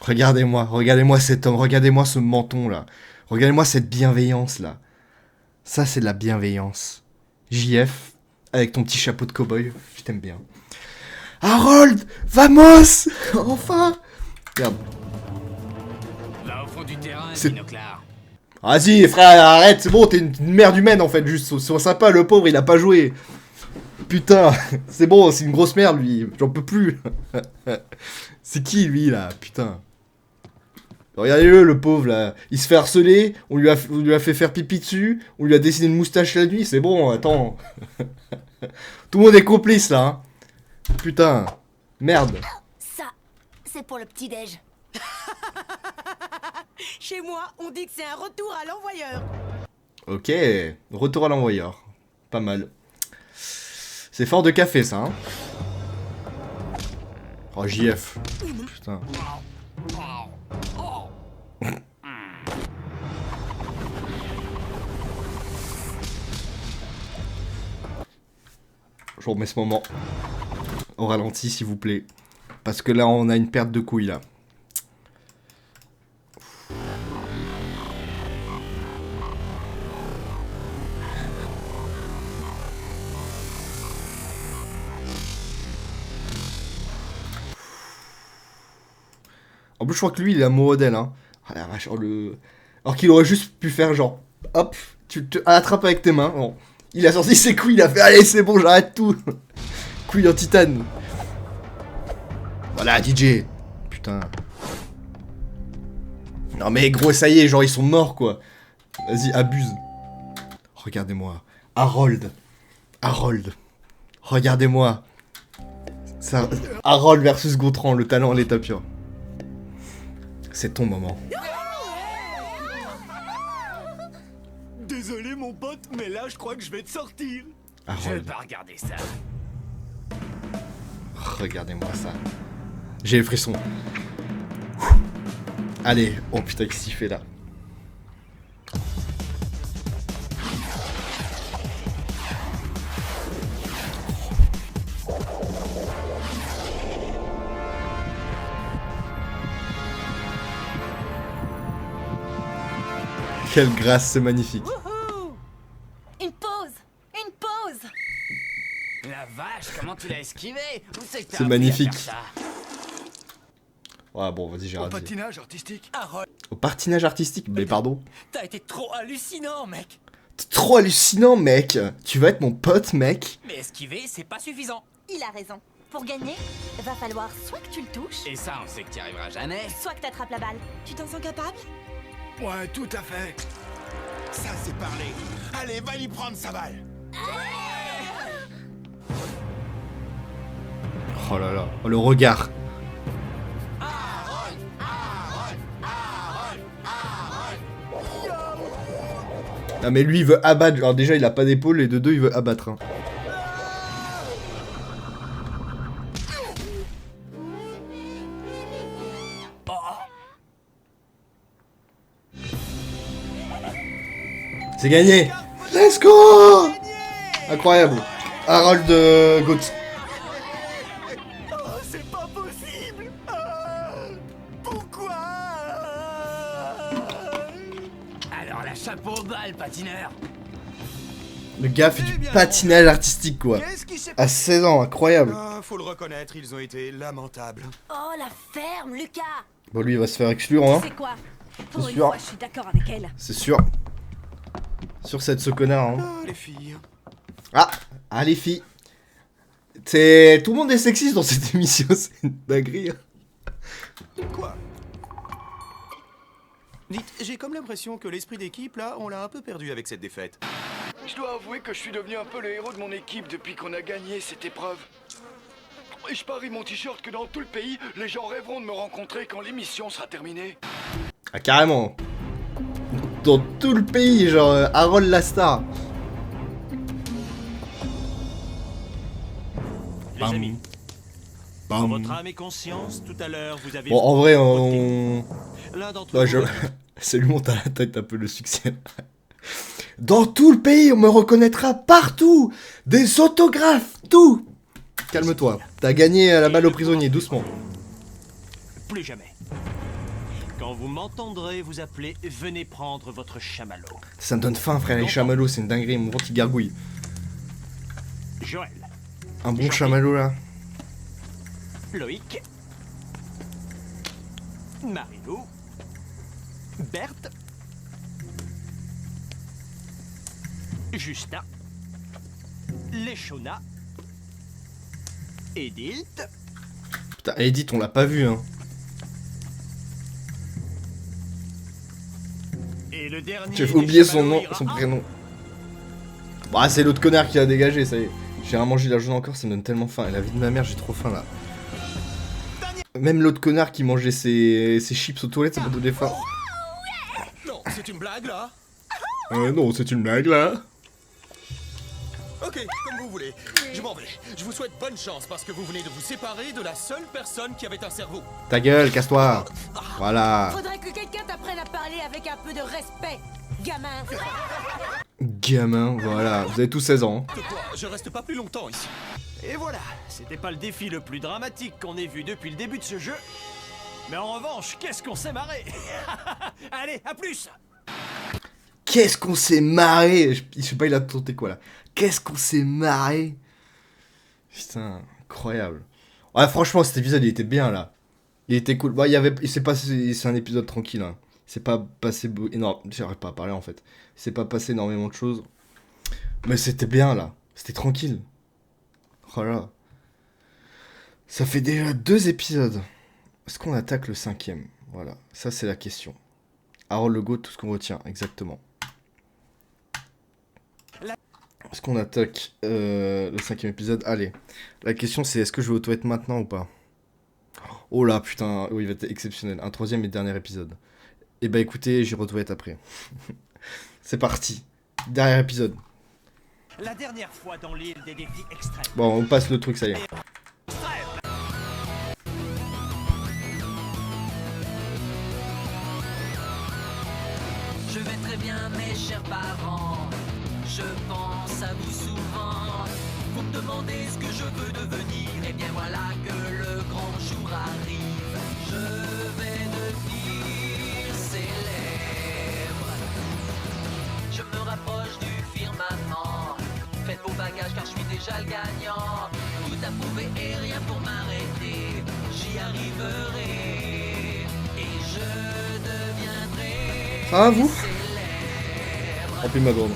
Regardez-moi, regardez-moi cet homme, regardez-moi ce menton là. Regardez-moi cette bienveillance là. Ça, c'est de la bienveillance. JF, avec ton petit chapeau de cow-boy, je t'aime bien. Harold, vamos. Enfin. Merde. Va au fond du terrain, C'est- Binoclard. Vas-y, frère, arrête, c'est bon, t'es une merde humaine en fait, juste, sois sympa, le pauvre, il a pas joué. Putain, c'est bon, c'est une grosse merde lui, j'en peux plus. C'est qui lui là, putain. Regardez-le, le pauvre là, il se fait harceler, on lui a fait faire pipi dessus, on lui a dessiné une moustache la nuit, c'est bon, attends. Tout le monde est complice là, hein. Putain, merde. Ça, c'est pour le petit-déj. Chez moi, on dit que c'est un retour à l'envoyeur. Ok, retour à l'envoyeur, pas mal. C'est fort de café ça, hein. Oh, JF. Putain. Je vous remets ce moment au ralenti s'il vous plaît. Parce que là on a une perte de couilles là. En plus je crois que lui il est amoureux d'elle hein. Ah la vache, oh, alors qu'il aurait juste pu faire genre hop, tu te attrapes avec tes mains. Bon. Il a sorti ses couilles, il a fait allez c'est bon j'arrête tout. Couilles en titane. Voilà DJ. Putain. Non mais gros ça y est, genre ils sont morts quoi. Vas-y abuse. Regardez-moi. Harold. Regardez-moi. Ça... Harold versus Gontran, le talent en l'état pur. C'est ton moment. Désolé mon pote, mais là je crois que je vais te sortir. Je vais pas regarder ça. Regardez-moi ça. J'ai les frissons. Allez, oh putain, qu'est-ce qu'il fait là? Quelle grâce, c'est magnifique. Wouhou! Une pause! Une pause! La vache, comment tu l'as esquivé? Où c'est que t'as C'est appris à magnifique. faire ça? Ouais, bon, vas-y, j'ai Au raté. patinage artistique. Au patinage artistique? Mais pardon. T'as été trop hallucinant, mec. T'es trop hallucinant, mec. Tu vas être mon pote, mec. Mais esquiver, c'est pas suffisant. Il a raison. Pour gagner, va falloir soit que tu le touches, Et ça, on sait que t'y arriveras jamais. soit que t'attrapes la balle. Tu t'en sens capable? Ouais, tout à fait. Ça, c'est parlé. Allez, va y prendre sa balle. Oh là là, oh, le regard. Non mais lui il veut abattre, alors déjà il a pas d'épaule et de deux il veut abattre. Hein. C'est gagné. Let's go. Incroyable. Harold Goetz. Oh, c'est pas possible. Ah, pourquoi? Alors la chapeau au bal, patineur. Le gars fait du patinage artistique, quoi. À 16 ans, incroyable. Ah, faut le reconnaître, ils ont été lamentables. Oh, la ferme, Lucas. Bon, lui, il va se faire exclure, hein. C'est quoi? Pour une sûr. fois, je suis d'accord avec elle. C'est sûr. Sur cette ce connard, hein. Ah, les filles. Ah, les filles. C'est... Tout le monde est sexiste dans cette émission, c'est une dinguerie. Quoi? Dites, j'ai comme l'impression que l'esprit d'équipe, là, on l'a un peu perdu avec cette défaite. Je dois avouer que je suis devenu un peu le héros de mon équipe depuis qu'on a gagné cette épreuve. Et je parie mon t-shirt que dans tout le pays, les gens rêveront de me rencontrer quand l'émission sera terminée. Ah, carrément. Dans tout le pays, genre Harold Lastar. Les Bam. amis, Bam. en votre âme et conscience, tout à l'heure, vous avez... Bon, en vrai, on... L'un d'entre Ouais, vous... ça lui monte à la tête un peu le succès. Dans tout le pays, on me reconnaîtra partout. Des autographes, tout. Calme-toi. T'as gagné la balle aux prisonniers, doucement. Plus jamais. Quand vous m'entendrez vous appeler, venez prendre votre chamallow. Ça me donne faim, frère, les chamallows, c'est une dinguerie. Mon ventre, il gargouille. Joël. Un bon chamallow, là. Loïc. Marilou. Berthe. Justin. Léchona. Edith. Putain, Edith, on l'a pas vu, hein. Et le dernier... J'ai oublié son nom, son prénom. Bah, c'est l'autre connard qui a dégagé, ça y est. J'ai rien mangé la journée encore, ça me donne tellement faim. Et la vie de ma mère, j'ai trop faim, là. Même l'autre connard qui mangeait ses chips aux toilettes, ça m'a donné faim. Non, c'est une blague, là? Non, c'est une blague, là. Ok, comme vous voulez. Je m'en vais. Je vous souhaite bonne chance parce que vous venez de vous séparer de la seule personne qui avait un cerveau. Ta gueule, casse-toi. Voilà. Faudrait que quelqu'un t'apprenne à parler avec un peu de respect, gamin. Gamin, voilà. Vous avez tous 16 ans. Que quoi? Je reste pas plus longtemps ici. Et voilà, c'était pas le défi le plus dramatique qu'on ait vu depuis le début de ce jeu. Mais en revanche, qu'est-ce qu'on s'est marré. Allez, à plus. Qu'est-ce qu'on s'est marré. Je sais pas, il a tenté quoi, là. Qu'est-ce qu'on s'est marré. Putain, incroyable. Ouais, franchement, cet épisode, il était bien, là. Il était cool. Bah, c'est un épisode tranquille, hein. C'est pas passé énorme. J'arrive pas à parler, en fait. C'est pas passé énormément de choses. Mais c'était bien, là. C'était tranquille. Voilà. Ça fait déjà 2 épisodes. Est-ce qu'on attaque le 5e? Voilà. Ça, c'est la question. Harold le Goat, tout ce qu'on retient, exactement. Est-ce qu'on attaque le 5e épisode? Allez. La question, c'est est-ce que je vais aux toilettes maintenant ou pas? Oh là, putain. Oui, il va être exceptionnel. Un 3e et dernier épisode. Et bah écoutez, j'irai aux toilettes après. C'est parti. Dernier épisode. La dernière fois dans l'île des défis extrêmes. Bon, on passe le truc, ça y est. Je vais très bien, mes chers parents. Je pense à vous souvent. Vous me demandez ce que je veux devenir. Et bien voilà que le grand jour arrive. Je vais devenir célèbre. Je me rapproche du firmament. Faites vos bagages car je suis déjà le gagnant. Tout à prouver et rien pour m'arrêter. J'y arriverai. Et je deviendrai. Ça va, vous? Remplis ma gourde.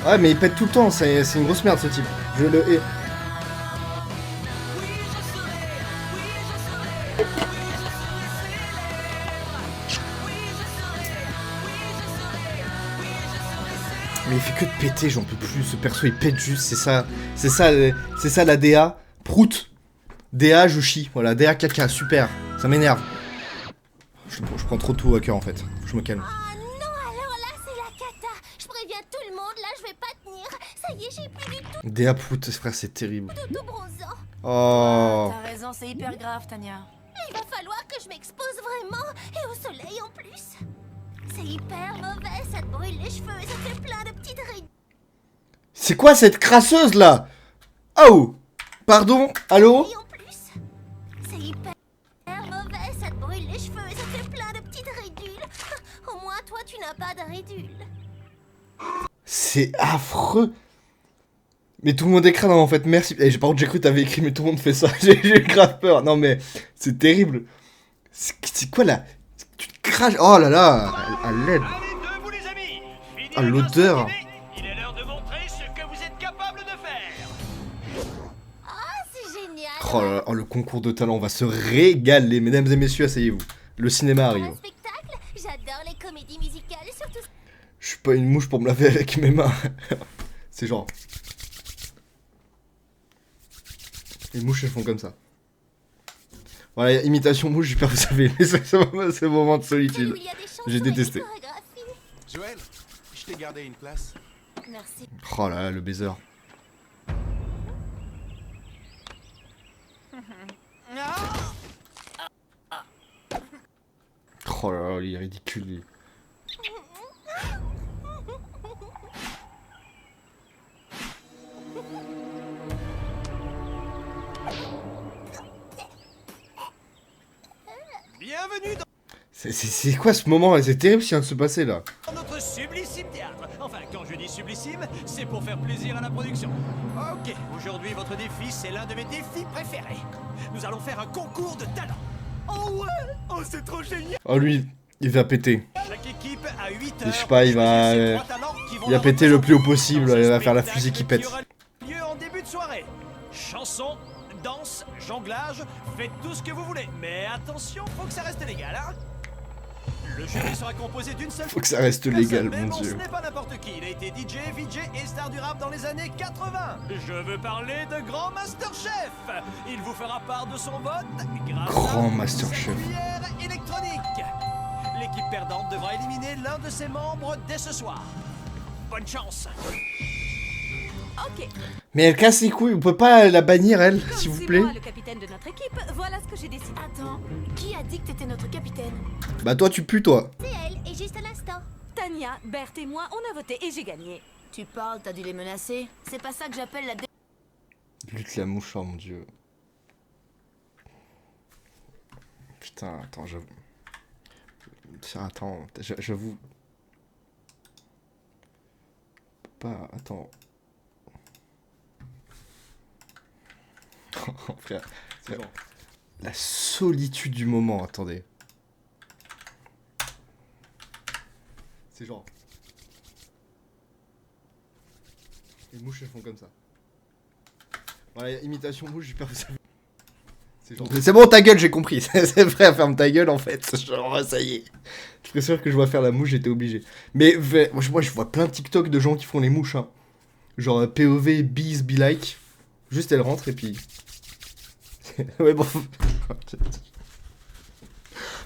Ouais, mais il pète tout le temps, c'est une grosse merde ce type. Je le hais. Mais il fait que de péter, j'en peux plus. Ce perso il pète juste, c'est ça la DA. Prout. DA, je chie. Voilà, DA caca, super. Ça m'énerve. Je prends trop tout à cœur en fait. Je me calme. Ah non, alors là, c'est la cata. Je préviens tout le monde, là, je vais pas tenir. Ça y est, j'ai plus du tout DA Prout, frère, c'est terrible. tout bronzant. Oh. T'as raison, c'est hyper grave, Tania. Il va falloir que je m'expose vraiment, et au soleil en plus. C'est hyper mauvais, ça te brûle les cheveux, ça te fait plein de petites rides. C'est quoi cette crasseuse là? Oh. Pardon? Allô? Et en plus, c'est hyper mauvais, ça te brûle les cheveux, ça te fait plein de petites ridules. Au moins, toi, tu n'as pas de ridules. C'est affreux. Mais tout le monde est crade en fait, merci. Par contre j'ai cru que t'avais écrit mais tout le monde fait ça, j'ai eu grave peur. Non mais c'est terrible. C'est quoi là? Tu te craches. Oh là là, à l'aide. Ah l'odeur. Il est l'heure de montrer ce que vous êtes capable de faire. C'est génial. Oh là là, oh, le concours de talent, on va se régaler. Mesdames et messieurs, asseyez-vous. Le cinéma arrive. Spectacle, j'adore les comédies musicales, surtout. Je suis pas une mouche pour me laver avec mes mains. C'est genre... Les mouches elles font comme ça. Voilà, imitation mouche, j'ai peur, vous savez, ce moment de solitude. J'ai détesté. Joël, je t'ai gardé une place. Merci. Oh là là, le baiser. Oh là là, il est ridicule lui. Bienvenue dans C'est quoi ce moment? C'est terrible ce qui vient de se passer là. notre sublissime théâtre. Enfin, quand je dis sublissime, c'est pour faire plaisir à la production. Ok, aujourd'hui votre défi, c'est l'un de mes défis préférés. Nous allons faire un concours de talent. Oh ouais. Oh, c'est trop génial. Oh lui, il va péter. Chaque équipe a 8 Je heures. sais pas, il va péter le plus haut possible, il va faire la fusée qui pète. Lieu en début de soirée. Chanson, danse, jonglage, faites tout ce que vous voulez. Mais attention, faut que ça reste légal, hein. Le jury sera composé d'une seule... Faut que ça reste légal, mais mon bon, dieu. ce n'est pas n'importe qui. Il a été DJ, VJ et star du rap dans les années 80. Je veux parler de Grand Masterchef. Il vous fera part de son vote grâce Grand à Masterchef. sa cuillère électronique. L'équipe perdante devra éliminer l'un de ses membres dès ce soir. Bonne chance. Ok. Mais elle casse les couilles, on peut pas la bannir elle, Comme s'il vous c'est plaît. moi le capitaine de notre équipe, voilà ce que j'ai décidé. Attends, qui a dit que t'étais notre capitaine? Bah toi tu pues toi. C'est elle, et juste à l'instant. Tania, Berthe et moi, on a voté et j'ai gagné. Tu parles, t'as dû les menacer. C'est pas ça que j'appelle la Lutte la mouche, oh mon dieu. Putain, attends, j'avoue. Tiens, attends, j'avoue. Pas, attends. Frère, c'est genre la solitude du moment, attendez. C'est genre... Les mouches elles font comme ça. Voilà, imitation mouche, j'ai peur que ça... C'est bon, ta gueule, j'ai compris. C'est vrai, ferme ta gueule en fait. Genre, ça y est. Je suis sûr que je vois faire la mouche, j'étais obligé. Mais moi, je vois plein de TikTok de gens qui font les mouches. Hein. Genre POV, bees, be like. Juste elle rentre et puis. Ouais, bon.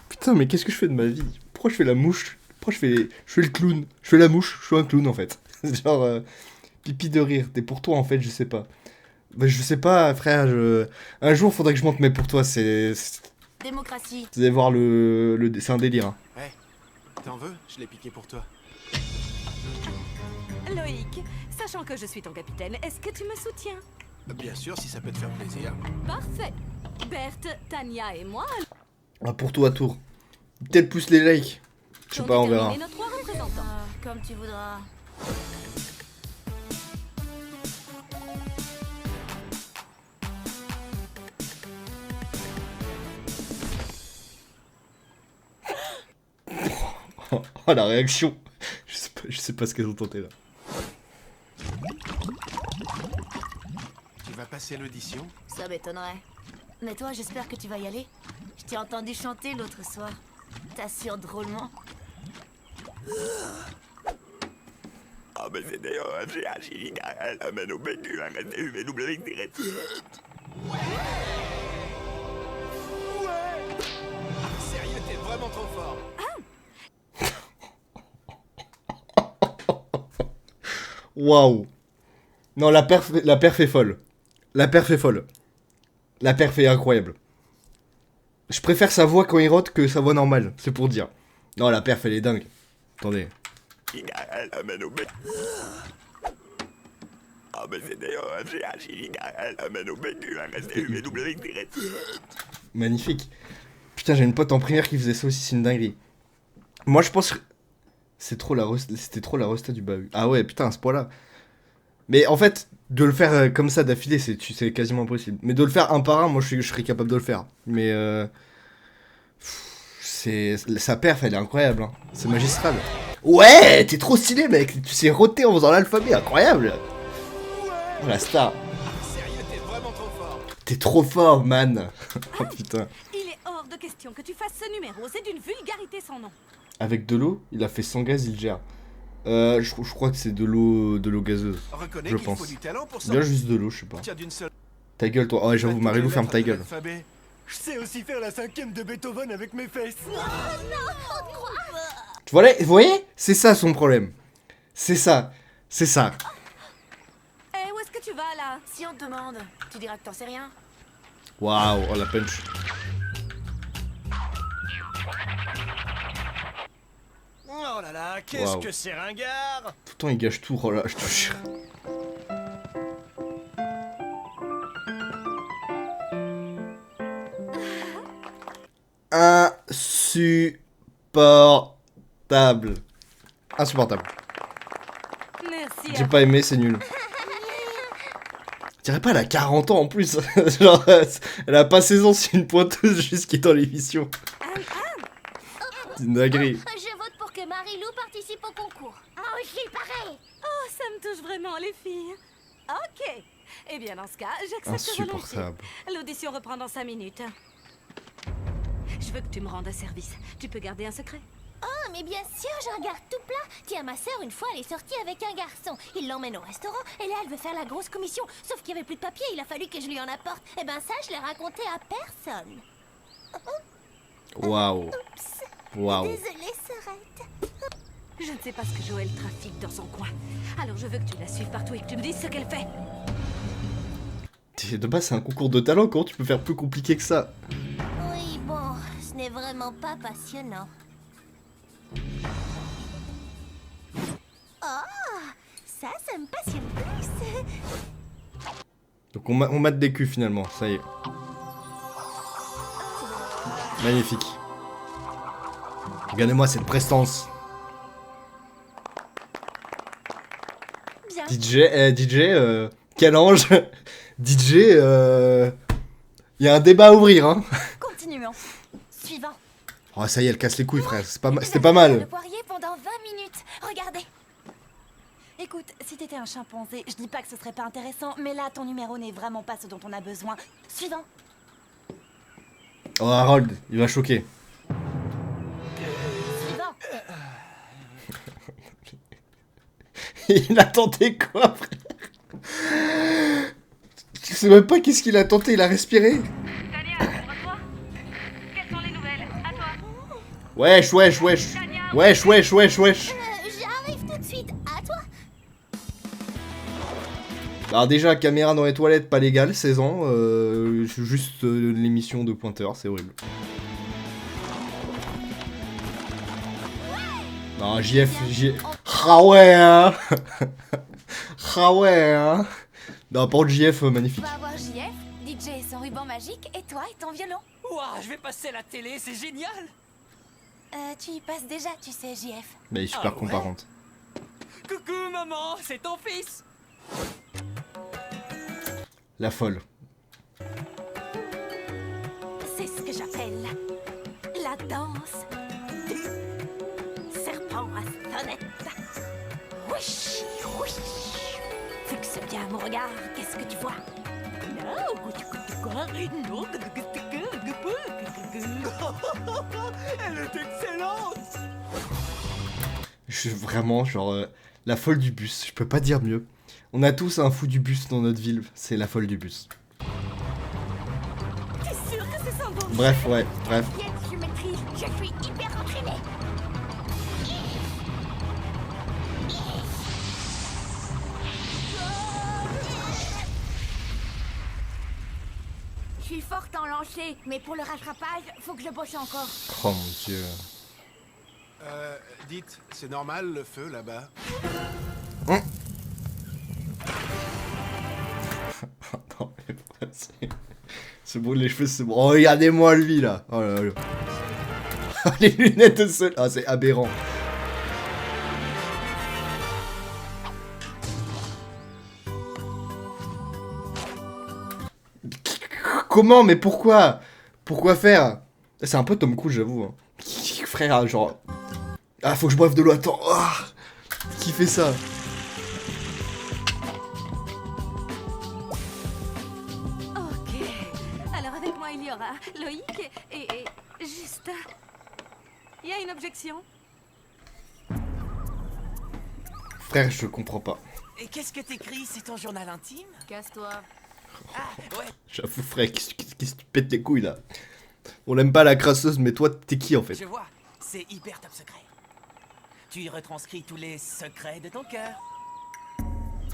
Putain, mais qu'est-ce que je fais de ma vie? Pourquoi je fais la mouche? Pourquoi je fais le clown? Je fais la mouche, je suis un clown en fait. Genre, pipi de rire. T'es pour toi en fait, je sais pas. Bah, je sais pas, frère, un jour faudrait que je monte, mais pour toi, c'est... démocratie. Vous allez voir c'est un délire. Hein. Ouais, t'en veux? Je l'ai piqué pour toi. Loïc, sachant que je suis ton capitaine, est-ce que tu me soutiens? Bien sûr, si ça peut te faire plaisir. Parfait. Berthe, Tania et moi... Ah, pour toi, tour. Peut-être pousse les likes. Je sais pas, on verra. Nos 3 représentants. Comme tu voudras. Oh la réaction. Je sais pas ce qu'elles ont tenté là. Tu vas passer l'audition? Ça m'étonnerait. Mais toi, j'espère que tu vas y aller. Je t'ai entendu chanter l'autre soir. T'assures drôlement. Ah ben c'est d'ailleurs un GHI, un mano bécu, un SDUVW direct. Sérieux, t'es vraiment trop fort. Waouh. Non, la perf est folle. La perf est folle. La perf est incroyable. Je préfère sa voix quand il rote que sa voix normale, c'est pour dire. Non, la perf elle est dingue. Attendez. Un mano bécu. Ah ben c'est d'ailleurs un GHI, un mano bécu, un SDUVW direct. Magnifique. Putain, j'ai une pote en primaire qui faisait ça aussi, c'est une dinguerie. Moi je pense... C'était trop la resta du bahut. Ah ouais, putain, à ce point-là. Mais en fait, de le faire comme ça d'affilée, c'est quasiment impossible. Mais de le faire un par un, moi je serais capable de le faire. Mais sa perf, elle est incroyable. Hein. C'est magistral. Ouais, t'es trop stylé, mec. Tu sais roter en faisant l'alphabet, incroyable. Oh, la star. Sérieux, t'es vraiment trop fort. T'es trop fort, man. Oh putain. Il est hors de question que tu fasses ce numéro, c'est d'une vulgarité sans nom. Avec de l'eau, il a fait sans gaz, il gère. Je crois que c'est de l'eau gazeuse. Reconnais je qu'il pense. faut du talent pour ça. Bien juste de l'eau, je sais pas. Tiens, d'une seule... Ta gueule, toi. Oh, j'avoue, Marilou, ferme ta gueule. Je sais aussi faire la 5e de Beethoven avec mes fesses. Vous voyez? C'est ça son problème. C'est ça. C'est ça. Eh, où est-ce que tu vas là? Si on te demande, tu diras que t'en sais rien. Waouh, oh la punch. Oh là là, qu'est-ce que c'est ringard! Tout le temps il gâche tout, oh là, je te jure. Insupportable. Insupportable. Merci. J'ai pas aimé, c'est nul. Je dirais pas, elle a 40 ans en plus. Genre, elle a pas 16 ans, c'est une pointeuse juste qui est dans l'émission. C'est une dinguerie. Je vote pour que Marilou participe au concours. Moi aussi, pareil. Oh, ça me touche vraiment, les filles. Ok. Eh bien, dans ce cas, j'accepte volontiers. L'audition reprend dans 5 minutes. Je veux que tu me rendes un service. Tu peux garder un secret? Oh, mais bien sûr, j'ai un garde tout plat. Tiens, ma sœur, une fois, elle est sortie avec un garçon. Il l'emmène au restaurant, et là, elle veut faire la grosse commission. Sauf qu'il y avait plus de papier, il a fallu que je lui en apporte. Eh ben ça, je l'ai raconté à personne. Waouh. Waouh. Désolée, sœurette. Je ne sais pas ce que Joël trafique dans son coin. Alors je veux que tu la suives partout et que tu me dises ce qu'elle fait. De base, c'est un concours de talent, comment tu peux faire plus compliqué que ça? Oui, bon, ce n'est vraiment pas passionnant. Oh, ça me passionne plus. Donc on mate des culs finalement, ça y est. Magnifique. Regardez-moi cette prestance. Bien. DJ, quel ange. DJ, y a un débat à ouvrir, hein. Continuons. Suivant. Oh, ça y est, elle casse les couilles, frère. C'était pas mal. Le poirier pendant 20 minutes. Regardez. Écoute, si t'étais un chimpanzé, je dis pas que ce serait pas intéressant, mais là, ton numéro n'est vraiment pas ce dont on a besoin. Suivant. Oh, Harold, il va choquer. Suivant. Il a tenté quoi, frère? Je sais même pas qu'est-ce qu'il a tenté, il a respiré. Quelles sont les nouvelles? À toi. Wesh. Wesh. J'arrive tout de suite. À toi. Alors déjà, caméra dans les toilettes, pas légal, 16 ans. Juste l'émission de pointeur, c'est horrible. Non, JF. Ah ouais, hein. Ah ouais, hein. Non, par contre, JF, magnifique. On va avoir JF, DJ et son ruban magique, et toi et ton violon. Ouah, je vais passer à la télé, c'est génial. Tu y passes déjà, tu sais, JF. Mais il est super con par contre. Coucou maman, c'est ton fils. La folle. C'est ce que j'appelle la danse du serpent à sonnette. Wish, wish. Fixe bien mon regard, qu'est-ce que tu vois? Elle est excellente. Je suis vraiment, genre, la folle du bus. Je peux pas dire mieux. On a tous un fou du bus dans notre ville. C'est la folle du bus. T'es sûr que c'est son bon? Bref, ouais, bref. Je maîtrise, je suis hyper entraînée. Je suis forte en lancer, mais pour le rattrapage, faut que je bosse encore. Oh mon dieu. Dites, c'est normal le feu là-bas? Non, mais c'est bon, les cheveux, c'est bon. Oh, regardez-moi lui là. Oh là là. Les lunettes de soleil. Ah, c'est aberrant. comment? Mais pourquoi? Pourquoi faire? C'est un peu Tom Cruise, j'avoue. Hein. Frère, genre... Ah, faut que je boive de l'eau, attends. Ah, qui fait ça? Ok. Alors avec moi, il y aura Loïc et Justin. Il y a une objection? Frère, je comprends pas. Et qu'est-ce que t'écris? C'est ton journal intime? Casse-toi. Ah, ouais. J'avoue, frère, qu'est-ce que tu pètes les couilles, là? On l'aime pas, la crasseuse, mais toi, t'es qui, en fait? Je vois, c'est hyper top secret. Tu y retranscris tous les secrets de ton cœur.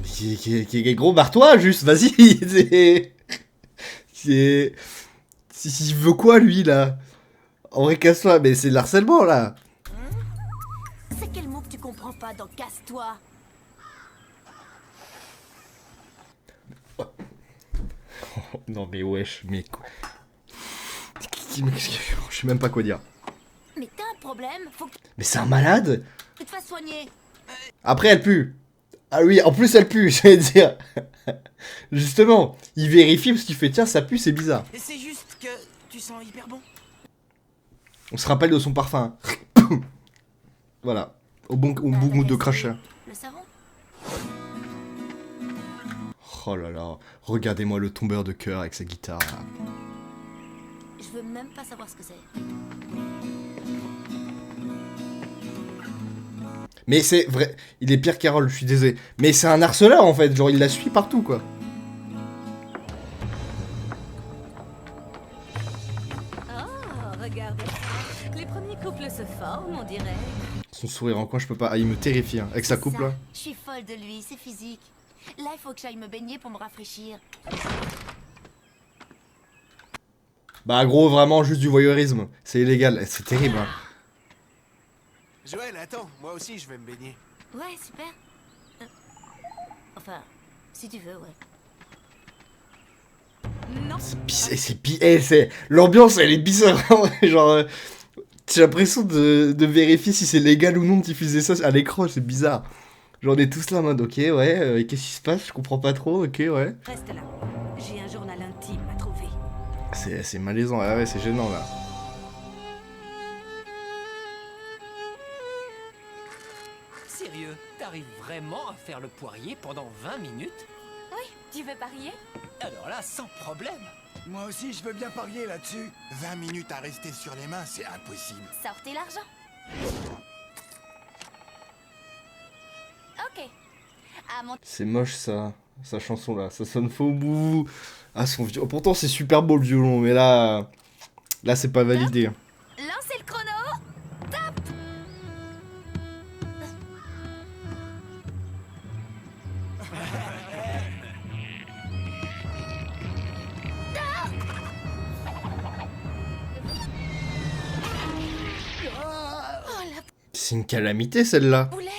Qui gros, barre-toi, juste, vas-y. C'est... Il veut quoi, lui, là? En vrai, casse-toi, mais c'est de l'harcèlement, là. C'est quel mot que tu comprends pas dans casse-toi? Non, mais wesh, mais quoi? Je sais même pas quoi dire. Mais t'as un problème? Faut que Mais c'est un malade? tu te fasses soigner. Après, elle pue. Ah oui, en plus, elle pue, j'allais dire. Justement, il vérifie parce qu'il fait tiens, ça pue, c'est bizarre. Et c'est juste que tu sens hyper bon. On se rappelle de son parfum. Voilà. Au bon goût de crachat. Le savon? Oh là là. Regardez-moi le tombeur de cœur avec sa guitare. Là. Je veux même pas savoir ce que c'est. Mais c'est vrai. Il est pire Carole, je suis désolé. Mais c'est un harceleur en fait. Genre, il la suit partout quoi. Oh, regardez. Les premiers couples se forment, on dirait. Son sourire en coin, je peux pas. Ah, il me terrifie hein. Avec sa coupe là. Je suis folle de lui, c'est physique. Là, il faut que j'aille me baigner pour me rafraîchir. Bah gros, vraiment juste du voyeurisme. C'est illégal. C'est terrible hein. Joël, attends, moi aussi je vais me baigner. Ouais, super. Enfin, si tu veux, ouais. Non. C'est l'ambiance, elle est bizarre. Genre, j'ai l'impression de vérifier si c'est légal ou non de diffuser ça à l'écran. C'est bizarre. Genre, on est tous là en mode, ok, ouais, qu'est-ce qui se passe? Je comprends pas trop, ok, ouais. Reste là. J'ai un journal intime à trouver. C'est malaisant, ah ouais, c'est gênant là. Sérieux, t'arrives vraiment à faire le poirier pendant 20 minutes? Oui, tu veux parier? Alors là, sans problème. Moi aussi, je veux bien parier là-dessus. 20 minutes à rester sur les mains, c'est impossible. Sortez l'argent. Ok. À mon... C'est moche ça, sa chanson là, ça sonne faux bout. Ah son violon, pourtant c'est super beau le violon, mais là c'est pas validé. Lancez le chrono. Top. Oh la C'est une calamité celle-là. boulette.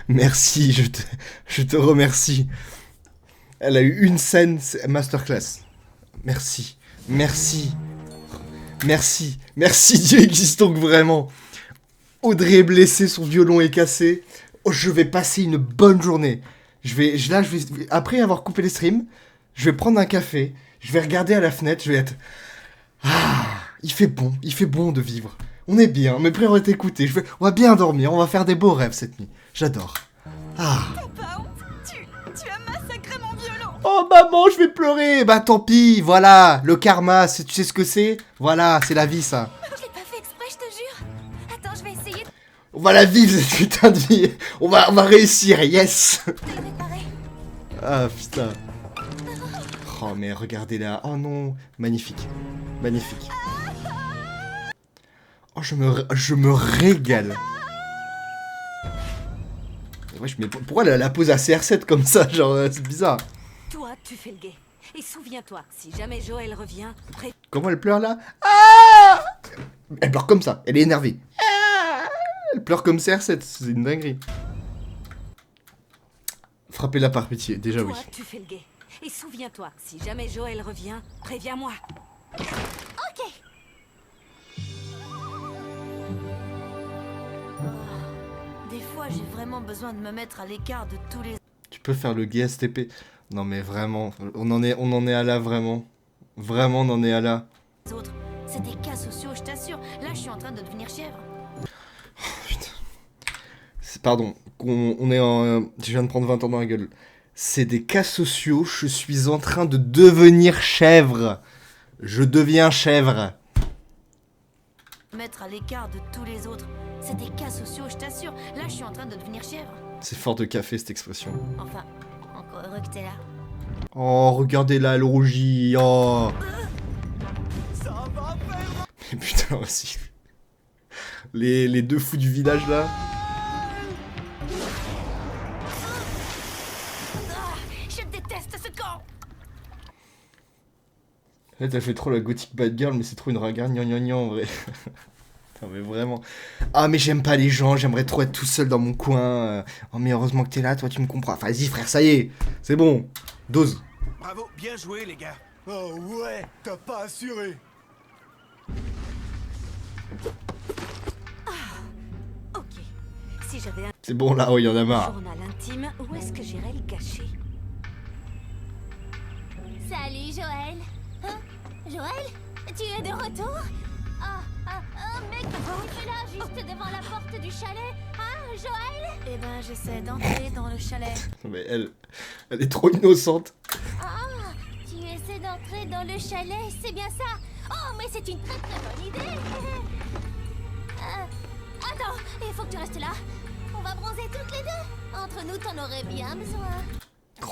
Merci, je te remercie. Elle a eu une scène masterclass. Merci, Dieu existe donc vraiment. Audrey est blessée, son violon est cassé. Oh, je vais passer une bonne journée. Après avoir coupé les streams, je vais prendre un café, je vais regarder à la fenêtre, je vais être... Ah, il fait bon de vivre. On est bien, mes priorités écoutées, on va bien dormir, on va faire des beaux rêves cette nuit. J'adore. Ah. Tu as massacré mon violon. Oh maman, je vais pleurer. Bah tant pis, voilà, le karma, tu sais ce que c'est? Voilà, c'est la vie ça. Je l'ai pas fait exprès, je te jure. Attends, je vais essayer. On va la vivre cette putain de vie. On va réussir, yes. Ah putain. Oh mais regardez là, oh non, magnifique. Oh je me régale. Wesh, mais pourquoi la pose à CR7 comme ça? Genre, c'est bizarre. Toi, tu fais le gay. Et souviens-toi, si jamais Joël revient, Comment elle pleure là? Ah, elle pleure comme ça, elle est énervée. Ah, elle pleure comme CR7, c'est une dinguerie. Frappez-la par pitié, déjà toi, oui. tu fais le gay. Et souviens-toi, si jamais Joël revient, préviens-moi. Ok. Des fois, Parfois, j'ai vraiment besoin de me mettre à l'écart de tous les Tu peux faire le gay STP. Non mais vraiment, on en est à là vraiment. Vraiment, on en est à là. autres. C'est des cas sociaux, je t'assure. Là, je suis en train de devenir chèvre. Pardon, on est en... je viens de prendre 20 ans dans la gueule. C'est des cas sociaux, je suis en train de devenir chèvre. Je deviens chèvre. Mettre à l'écart de tous les autres. C'est des cas sociaux, je t'assure. Là, je suis en train de devenir chèvre. C'est fort de café cette expression. Enfin, encore heureux que t'es là. Oh, regardez-la, elle rougit. Oh. Ça va faire... Mais putain aussi. Les deux fous du village là. Je déteste ce camp. Là, t'as fait trop la gothic bad girl, mais c'est trop une ragarde gnan en vrai. Putain, mais vraiment. Ah, mais j'aime pas les gens, j'aimerais trop être tout seul dans mon coin. Oh, mais heureusement que t'es là, toi tu me comprends. Enfin, vas-y, frère, ça y est, c'est bon. Dose. Bravo, bien joué, les gars. Oh ouais, t'as pas assuré. Ok. Si j'avais un C'est bon là, oh, il y en a marre. journal intime, où est-ce que j'irais le cacher? Salut Joël. Hein? Joël? Tu es de retour? Mec, tu es là, juste devant la porte du chalet. Hein, Joël? Eh ben, j'essaie d'entrer dans le chalet. Mais elle est trop innocente. Ah, tu essaies d'entrer dans le chalet, c'est bien ça? Oh, mais c'est une très très bonne idée. Attends, il faut que tu restes là. On va bronzer toutes les deux. Entre nous, t'en aurais bien besoin.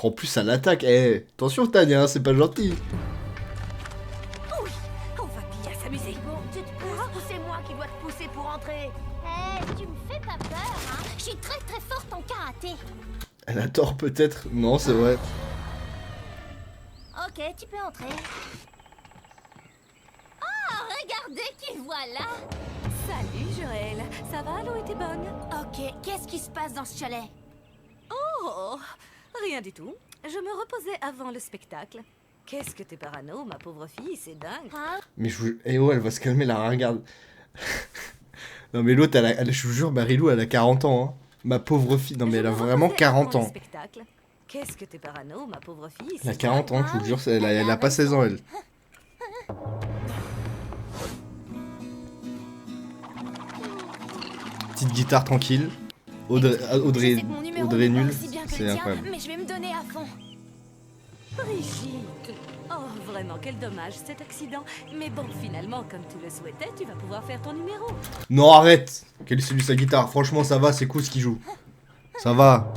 En plus, elle attaque. Eh, attention Tania, c'est pas gentil. Oui, on va bien s'amuser. Bon, tu te pousses ou c'est moi qui dois te pousser pour entrer? Eh, tu me fais pas peur, hein? Je suis très très forte en karaté. Elle a tort peut-être. Non, c'est vrai. Ok, tu peux entrer. Oh, regardez qui voilà. Salut Joël, ça va, l'eau était bonne? Ok, qu'est-ce qui se passe dans ce chalet? Oh, rien du tout. Je me reposais avant le spectacle. Qu'est-ce que t'es parano, ma pauvre fille, c'est dingue. Hein? Mais je vous... Eh oh, elle va se calmer là, regarde. Non mais l'autre, je vous jure, Marilou, elle a 40 ans. Hein. Ma pauvre fille, non mais elle a vraiment 40 ans. Qu'est-ce que t'es parano, ma pauvre fille? Elle a 40 ans, je vous jure, elle a pas 16 ans, elle. Petite guitare tranquille. Audrey nulle, c'est incroyable. Mais je vais me donner à fond. Brigitte. Oh, vraiment, quel dommage cet accident. Mais bon, finalement, comme tu le souhaitais, tu vas pouvoir faire ton numéro. Non, arrête. Quel est celui sa guitare? Franchement, ça va, c'est cool ce qu'il joue. Ça va.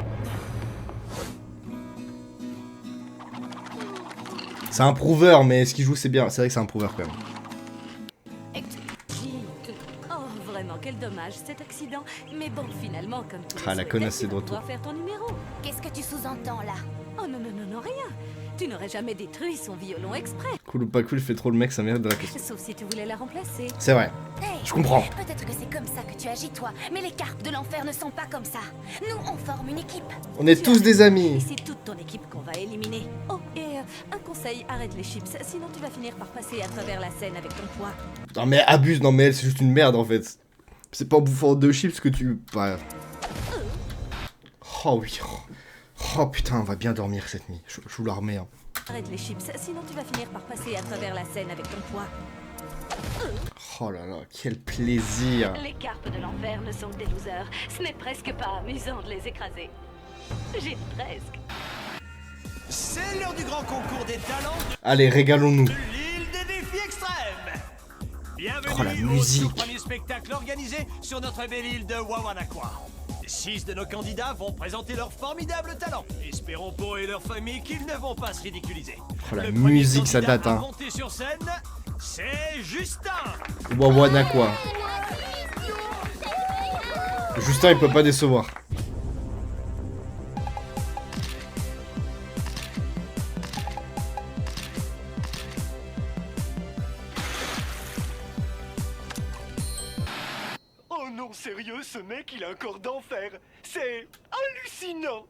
C'est un prouveur, mais ce qu'il joue, c'est bien. C'est vrai que c'est un prouveur quand même. Oh, vraiment, quel dommage cet accident. Mais bon, finalement, comme tu le Ah, la souhaitais, connasse, c'est tu de vas retour. pouvoir faire ton numéro. Qu'est-ce que tu sous-entends là? Oh non, non, non, non, rien. Tu n'aurais jamais détruit son violon exprès. Cool ou pas cool, il fait trop le mec, ça mérite de la question. Sauf si tu voulais la remplacer. C'est vrai. Hey, Je comprends. Peut-être que c'est comme ça que tu agis, toi. Mais les carpes de l'enfer ne sont pas comme ça. Nous, on forme une équipe. On est Tu tous as des raison. amis. Et c'est toute ton équipe qu'on va éliminer. Oh, et un conseil, arrête les chips, sinon tu vas finir par passer à travers la scène avec ton poids. Non mais abuse, non mais elle, c'est juste une merde en fait. C'est pas en bouffant 2 chips que tu... Ouais. Oh oui. Oh putain, on va bien dormir cette nuit. Je vous la remets. Hein. Arrête les chips, sinon tu vas finir par passer à travers la scène avec ton poids. Oh là là, quel plaisir. Les carpes de l'enfer ne sont que des losers. Ce n'est presque pas amusant de les écraser. J'ai presque. C'est l'heure du grand concours des talents Allez, régalons-nous. de l'île des défis extrêmes. Bienvenue Oh, la au musique. tout premier spectacle organisé sur notre belle île de Wawanakwa. 6 de nos candidats vont présenter leur formidable talent. Espérons pour eux et leur famille qu'ils ne vont pas se ridiculiser. Oh, la Le premier musique, ça candidat date, à hein. monter sur scène, c'est Justin. Wawanakwa. Justin, il peut pas décevoir. Oh non, sérieux, ce mec, il a un corps d'enfer. C'est hallucinant.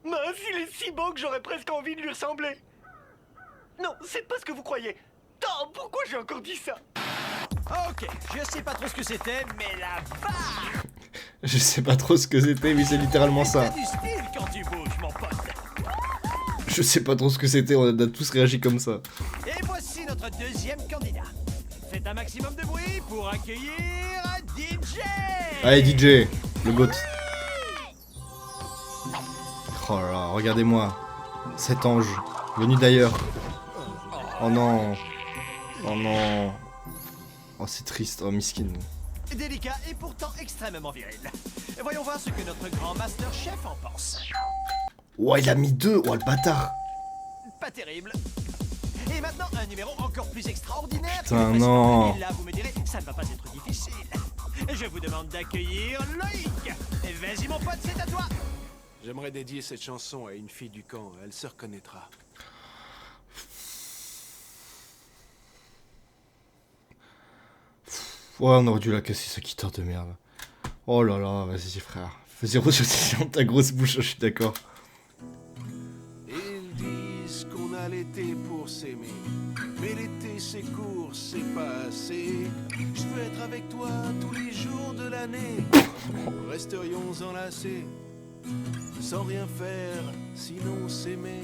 Mince, il est si beau que j'aurais presque envie de lui ressembler. Non, c'est pas ce que vous croyez. Oh, pourquoi j'ai encore dit ça? Ok, je sais pas trop ce que c'était, mais la vache! Je sais pas trop ce que c'était, mais c'est littéralement ça. T'as du style quand tu bouges, mon pote. Je sais pas trop ce que c'était, on a tous réagi comme ça. Et voici notre deuxième candidat. Faites un maximum de bruit pour accueillir DJ. Allez DJ, le GOAT. Oh là là, regardez-moi. Cet ange, venu d'ailleurs. Oh non. Oh non. Oh c'est triste, oh miskin. Délicat et pourtant extrêmement viril. Voyons voir ce que notre grand master chef en pense. Oh il a mis 2, oh le bâtard. Pas terrible. Et maintenant un numéro encore plus extraordinaire. Putain non. Et là vous me direz, ça ne va pas être difficile. Je vous demande d'accueillir Loïc. Et vas-y mon pote, c'est à toi. J'aimerais dédier cette chanson à une fille du camp, elle se reconnaîtra. Ouais, on aurait dû la casser, ce guitare de merde. Oh là là, vas-y frère. Vas-y, rejeter dans ta grosse bouche, je suis d'accord. Ils disent qu'on a l'été pour s'aimer, mais l'été c'est court, c'est pas assez. Je peux être avec toi tous les jours de l'année. Nous resterions enlacés, sans rien faire, sinon s'aimer.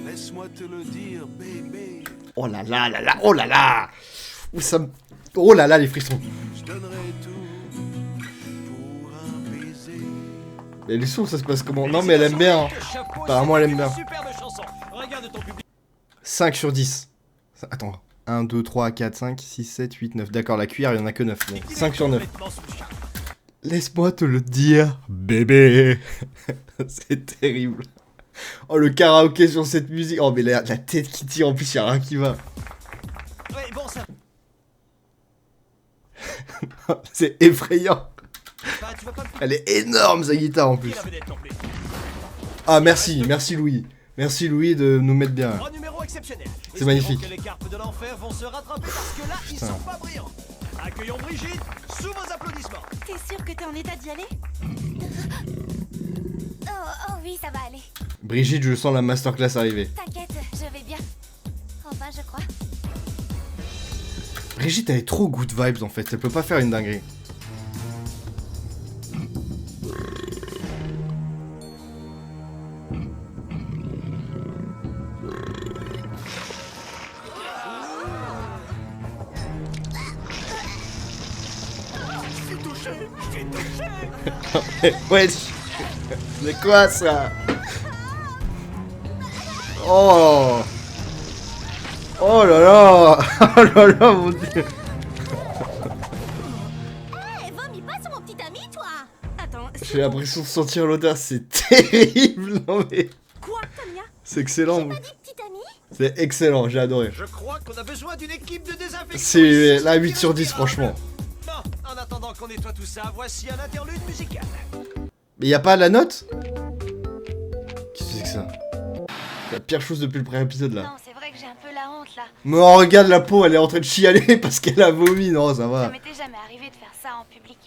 Laisse-moi te le dire, bébé. Oh là là là là, oh là là. Où ça me... Oh là là, les frissons. Je donnerai tout pour un baiser. Mais les sons, ça se passe comment? Non mais elle aime bien. Apparemment elle aime bien. 5 sur 10. Attends. 1, 2, 3, 4, 5, 6, 7, 8, 9. D'accord, la cuillère, il y en a que 9. Donc 5 sur 9. Laisse-moi te le dire, bébé. C'est terrible. Oh, le karaoké sur cette musique. Oh, mais la tête qui tire, en plus, il n'y a rien qui va. Ouais, bon, ça... C'est effrayant. Elle est énorme, sa guitare, en plus. Ah, merci, merci Louis. Merci Louis de nous mettre bien. C'est magnifique. Les carpes de l'enfer vont se rattraper parce que là, ils sont pas brillants. Accueillons Brigitte sous vos applaudissements. T'es sûr que t'es en état d'y aller? Oh oui, ça va aller. Brigitte, je sens la masterclass arriver. T'inquiète, je vais bien. Enfin, je crois. Brigitte, elle est trop good vibes en fait, elle peut pas faire une dinguerie. Ouais, c'est quoi ça? Oh! Oh là là! Oh là là, mon dieu! Hé, vomis pas sur mon petit ami, toi! Attends, J'ai l'impression de sentir l'odeur, c'est terrible! Non mais. Quoi, Tania? C'est excellent! Pas dit petit ami? C'est excellent, j'ai adoré. Je crois qu'on a besoin d'une équipe de désinfection. C'est la 8 sur 10, franchement. Bon, en attendant qu'on nettoie tout ça, voici un interlude musical. Mais y a pas la note? Qu'est-ce que c'est que ça? La pire chose depuis le premier épisode là. Non, c'est vrai que j'ai un peu la honte là. Mais oh, regarde la peau, elle est en train de chialer parce qu'elle a vomi. Non, ça va. Ça m'était jamais arrivé de faire ça en public.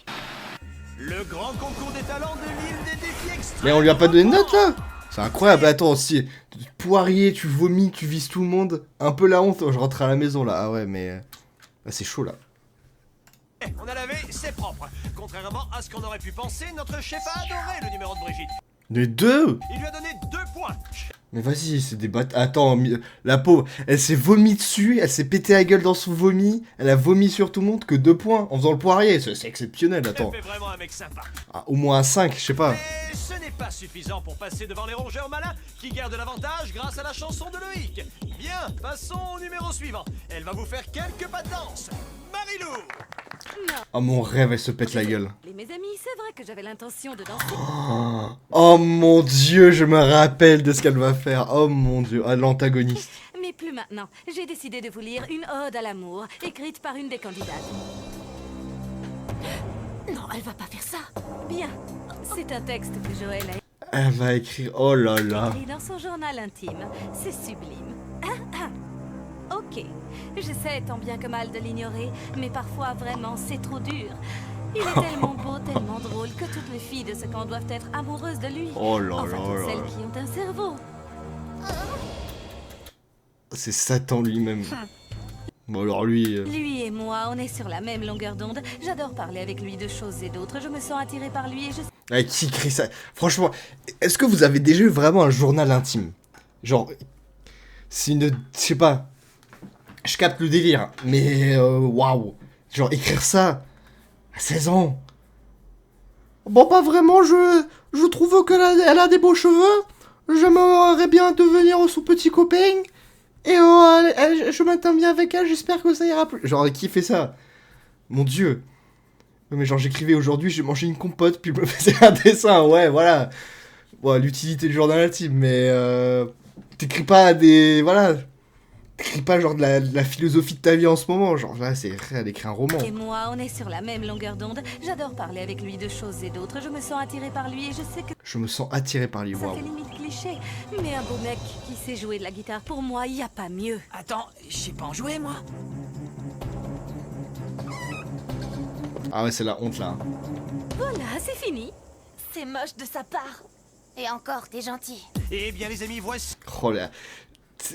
Le grand concours des talents de l'île des défis extrêmes. Mais on lui a pas donné de note là? C'est incroyable. Attends, si poirier, tu vomis, tu vises tout le monde. Un peu la honte. Je rentre à la maison là. Ah ouais, mais là, c'est chaud là. On a lavé, c'est propre. Contrairement à ce qu'on aurait pu penser, notre chef a adoré le numéro de Brigitte. Les deux? Il lui a donné 2 points. Mais vas-y, c'est des bâtards. Attends, la pauvre, elle s'est vomi dessus, elle s'est pété la gueule dans son vomi, elle a vomi sur tout le monde, que 2 points en faisant le poirier. C'est exceptionnel, attends. Elle fait vraiment un mec sympa. Ah, au moins un 5, je sais pas. Mais ce n'est pas suffisant pour passer devant les rongeurs malins qui gardent l'avantage grâce à la chanson de Loïc. Bien, passons au numéro suivant. Elle va vous faire quelques pas de danse. Marilou! Oh mon rêve, elle se pète la gueule. Mes amis, c'est vrai que j'avais l'intention de danser. Oh mon dieu, je me rappelle de ce qu'elle va faire. Oh mon dieu, ah, l'antagoniste. Mais plus maintenant. J'ai décidé de vous lire une ode à l'amour, écrite par une des candidates. Non, elle va pas faire ça. Bien. C'est un texte que Joël a Elle va écrire, oh là là. écrit dans son journal intime. C'est sublime. Ok. J'essaie tant bien que mal de l'ignorer, mais parfois vraiment c'est trop dur. Il est tellement beau, tellement drôle que toutes les filles de ce camp doivent être amoureuses de lui. Oh là enfin, là toutes là celles là. qui ont un cerveau. C'est Satan lui-même. Bon alors lui... Lui et moi, on est sur la même longueur d'onde. J'adore parler avec lui de choses et d'autres. Je me sens attirée par lui et je... Ah, qui écrit ça? Franchement, est-ce que vous avez déjà eu vraiment un journal intime? Genre, c'est une... Je sais pas. Je capte le délire, mais waouh. Genre, écrire ça à 16 ans. Bon, pas vraiment, je trouve qu'elle a des beaux cheveux. J'aimerais bien devenir son petit copain. Et je m'entends bien avec elle, j'espère que ça ira plus. Genre, qui fait ça? Mon dieu. Mais genre, j'écrivais aujourd'hui, j'ai mangé une compote, puis je me faisais un dessin, ouais, voilà. Bon, l'utilité du journal intime, mais t'écris pas des... Voilà. T'écris pas genre de la philosophie de ta vie en ce moment, genre là, c'est elle écrit un roman. Et moi, on est sur la même longueur d'onde. J'adore parler avec lui de choses et d'autres. Je me sens attirée par lui et je sais que... Je me sens attiré par lui, Ça waouh. fait limite cliché. Mais un beau mec qui sait jouer de la guitare, pour moi, y a pas mieux. Attends, je sais pas en jouer, moi. Ah ouais, c'est la honte, là. Hein. Voilà, c'est fini. C'est moche de sa part. Et encore, t'es gentil. Eh bien les amis, voici Oh là.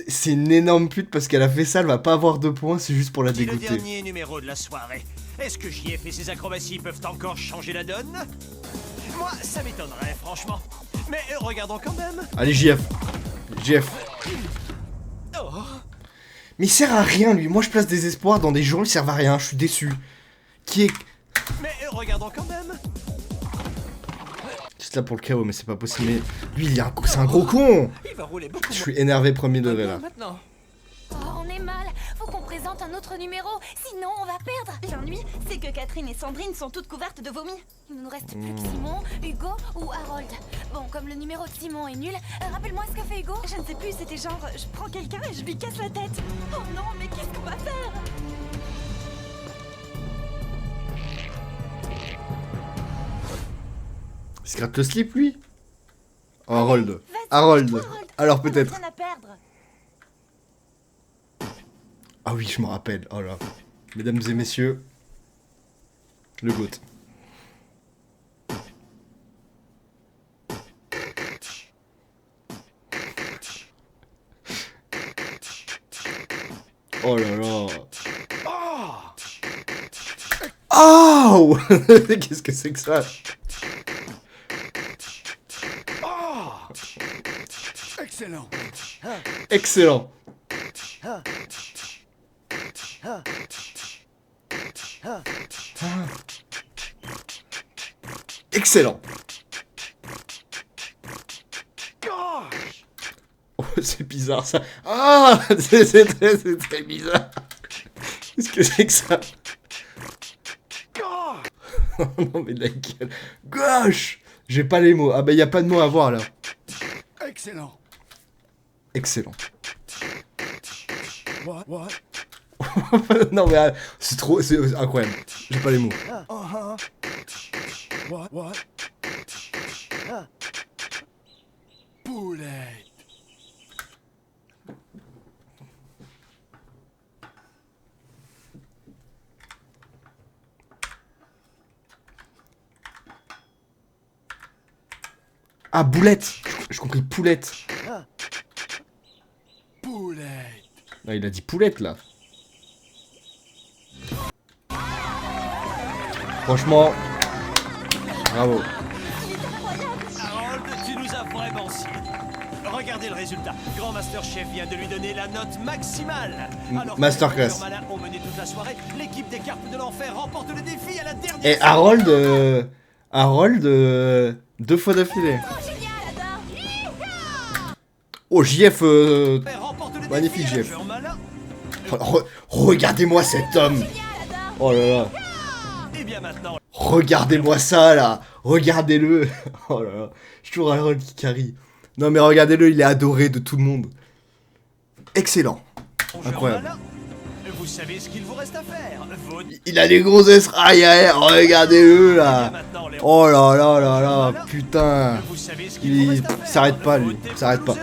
C'est une énorme pute parce qu'elle a fait ça, elle va pas avoir 2 points, c'est juste pour la le dégoûter. dernier numéro de la soirée. Est-ce que JF et ses acrobaties peuvent encore changer la donne? Moi, ça m'étonnerait, franchement. Mais regardons quand même. Allez, JF. JF. Oh. Mais il sert à rien, lui. Moi, je place des espoirs dans des gens, ils servent à rien, je suis déçu. Qui est... Mais regardons quand même. Juste là pour le chaos, mais c'est pas possible. Mais lui, c'est un gros con. Il va rouler beaucoup. Je suis énervé premier degré, là. Maintenant. Oh, on est mal. Faut qu'on présente un autre numéro, sinon on va perdre. L'ennui, c'est que Catherine et Sandrine sont toutes couvertes de vomi. Il ne nous reste plus que Simon, Hugo ou Harold. Bon, comme le numéro de Simon est nul, rappelle-moi ce qu'a fait Hugo. Je ne sais plus, c'était genre, je prends quelqu'un et je lui casse la tête. Oh non, mais qu'est-ce qu'on va faire? Il se gratte le slip, lui. Oh, Harold. Harold. Alors peut-être. Rien à perdre. Ah oui, je me rappelle. Oh là. Mesdames et messieurs, le GOAT. Oh là là. Oh. Qu'est-ce que c'est que ça? Excellent. Excellent. Excellent. Oh, c'est bizarre ça. Ah, c'est très bizarre. Qu'est-ce que c'est que ça? Non mais la gueule. Gauche. J'ai pas les mots. Ah bah y a pas de mots à voir là. Excellent. Excellent. What? Non mais c'est trop, c'est incroyable. J'ai pas les mots. What? Poulet. Ah, boulette. Je compris poulette. Poulet. Non, il a dit poulette là. Franchement, bravo. Harold, tu nous as vraiment scié. Regardez le résultat. Grand Master Chef vient de lui donner la note maximale. Alors que Masterclass. les joueurs malins ont mené toute la soirée, l'équipe des cartes de l'enfer remporte le défi à la dernière. Et Harold, 2 fois d'affilée. Oh, JF, magnifique JF. Regardez-moi cet homme. Oh là là. Et bien maintenant. Regardez-moi ça là. Regardez-le. Oh là là. Je suis toujours Harold qui carry. Non mais regardez-le, il est adoré de tout le monde. Excellent. Incroyable. Vous savez ce qu'il vous reste à faire. Il a les gros esraillères. Regardez-le là. Oh là là là là. Putain. Il s'arrête pas lui. Il s'arrête pas.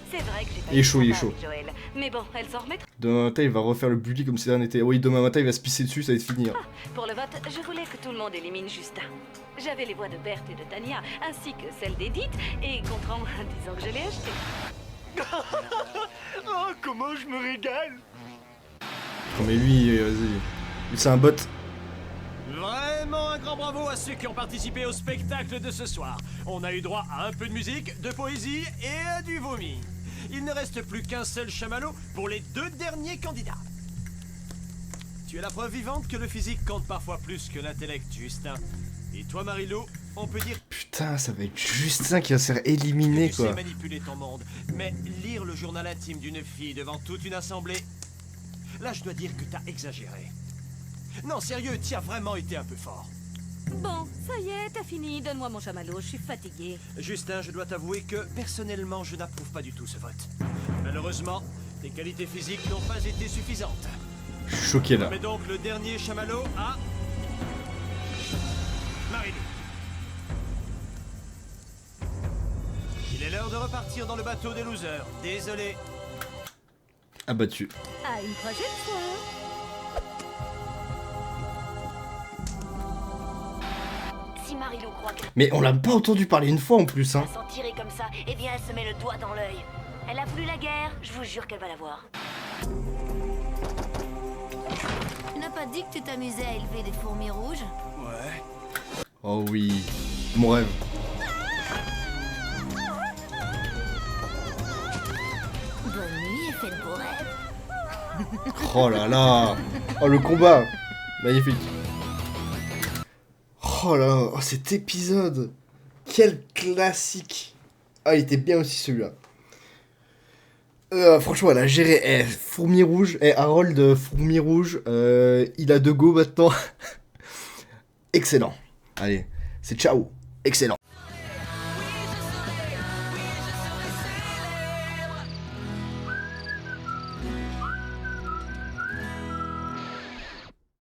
C'est vrai que Il est chaud, il est chaud. Joël. Mais bon, elle s'en remettra. Demain matin, il va refaire le bully comme si rien n'était. Oui, demain matin, il va se pisser dessus, ça va se finir. Pour le vote, je voulais que tout le monde élimine Justin. J'avais les voix de Berthe et de Tania, ainsi que celles d'Edith, et comprends, disons que je l'ai acheté. Oh, comment je me régale. mais lui, vas-y. Lui, c'est un bot. Vraiment un grand bravo à ceux qui ont participé au spectacle de ce soir. On a eu droit à un peu de musique, de poésie et à du vomi. Il ne reste plus qu'un seul chamallow pour les 2 derniers candidats. Tu es la preuve vivante que le physique compte parfois plus que l'intellect, Justin. Et toi, Marilou, on peut dire Putain, ça va être Justin qui va se faire éliminer, que tu quoi. sais manipuler ton monde. Mais lire le journal intime d'une fille devant toute une assemblée... Là, je dois dire que t'as exagéré. Non, sérieux, t'y as vraiment été un peu fort. Bon, ça y est, t'as fini. Donne-moi mon chamallow, je suis fatiguée. Justin, je dois t'avouer que, personnellement, je n'approuve pas du tout ce vote. Malheureusement, tes qualités physiques n'ont pas été suffisantes. Je suis choqué, là. Mais donc le dernier chamallow à... Marilou. Il est l'heure de repartir dans le bateau des losers. Désolé. Abattu. À une prochaine fois. Si Marilou croit qu'elle Mais on l'a pas entendu parler une fois en plus, hein. va s'en tirer comme ça, eh bien elle se met le doigt dans l'œil. Elle a voulu la guerre, je vous jure qu'elle va l'avoir. Tu n'as pas dit que tu t'amusais à élever des fourmis rouges? Ouais. Oh oui. Mon rêve. Bonne nuit et fais de beaux rêves. Oh là là. Oh, le combat. Magnifique. Oh là là. Oh, cet épisode. Quel classique. Ah, il était bien aussi celui-là. Franchement, elle a géré. Fourmi rouge. Harold Fourmi rouge. Il a de go maintenant. Excellent. Allez, c'est ciao. Excellent.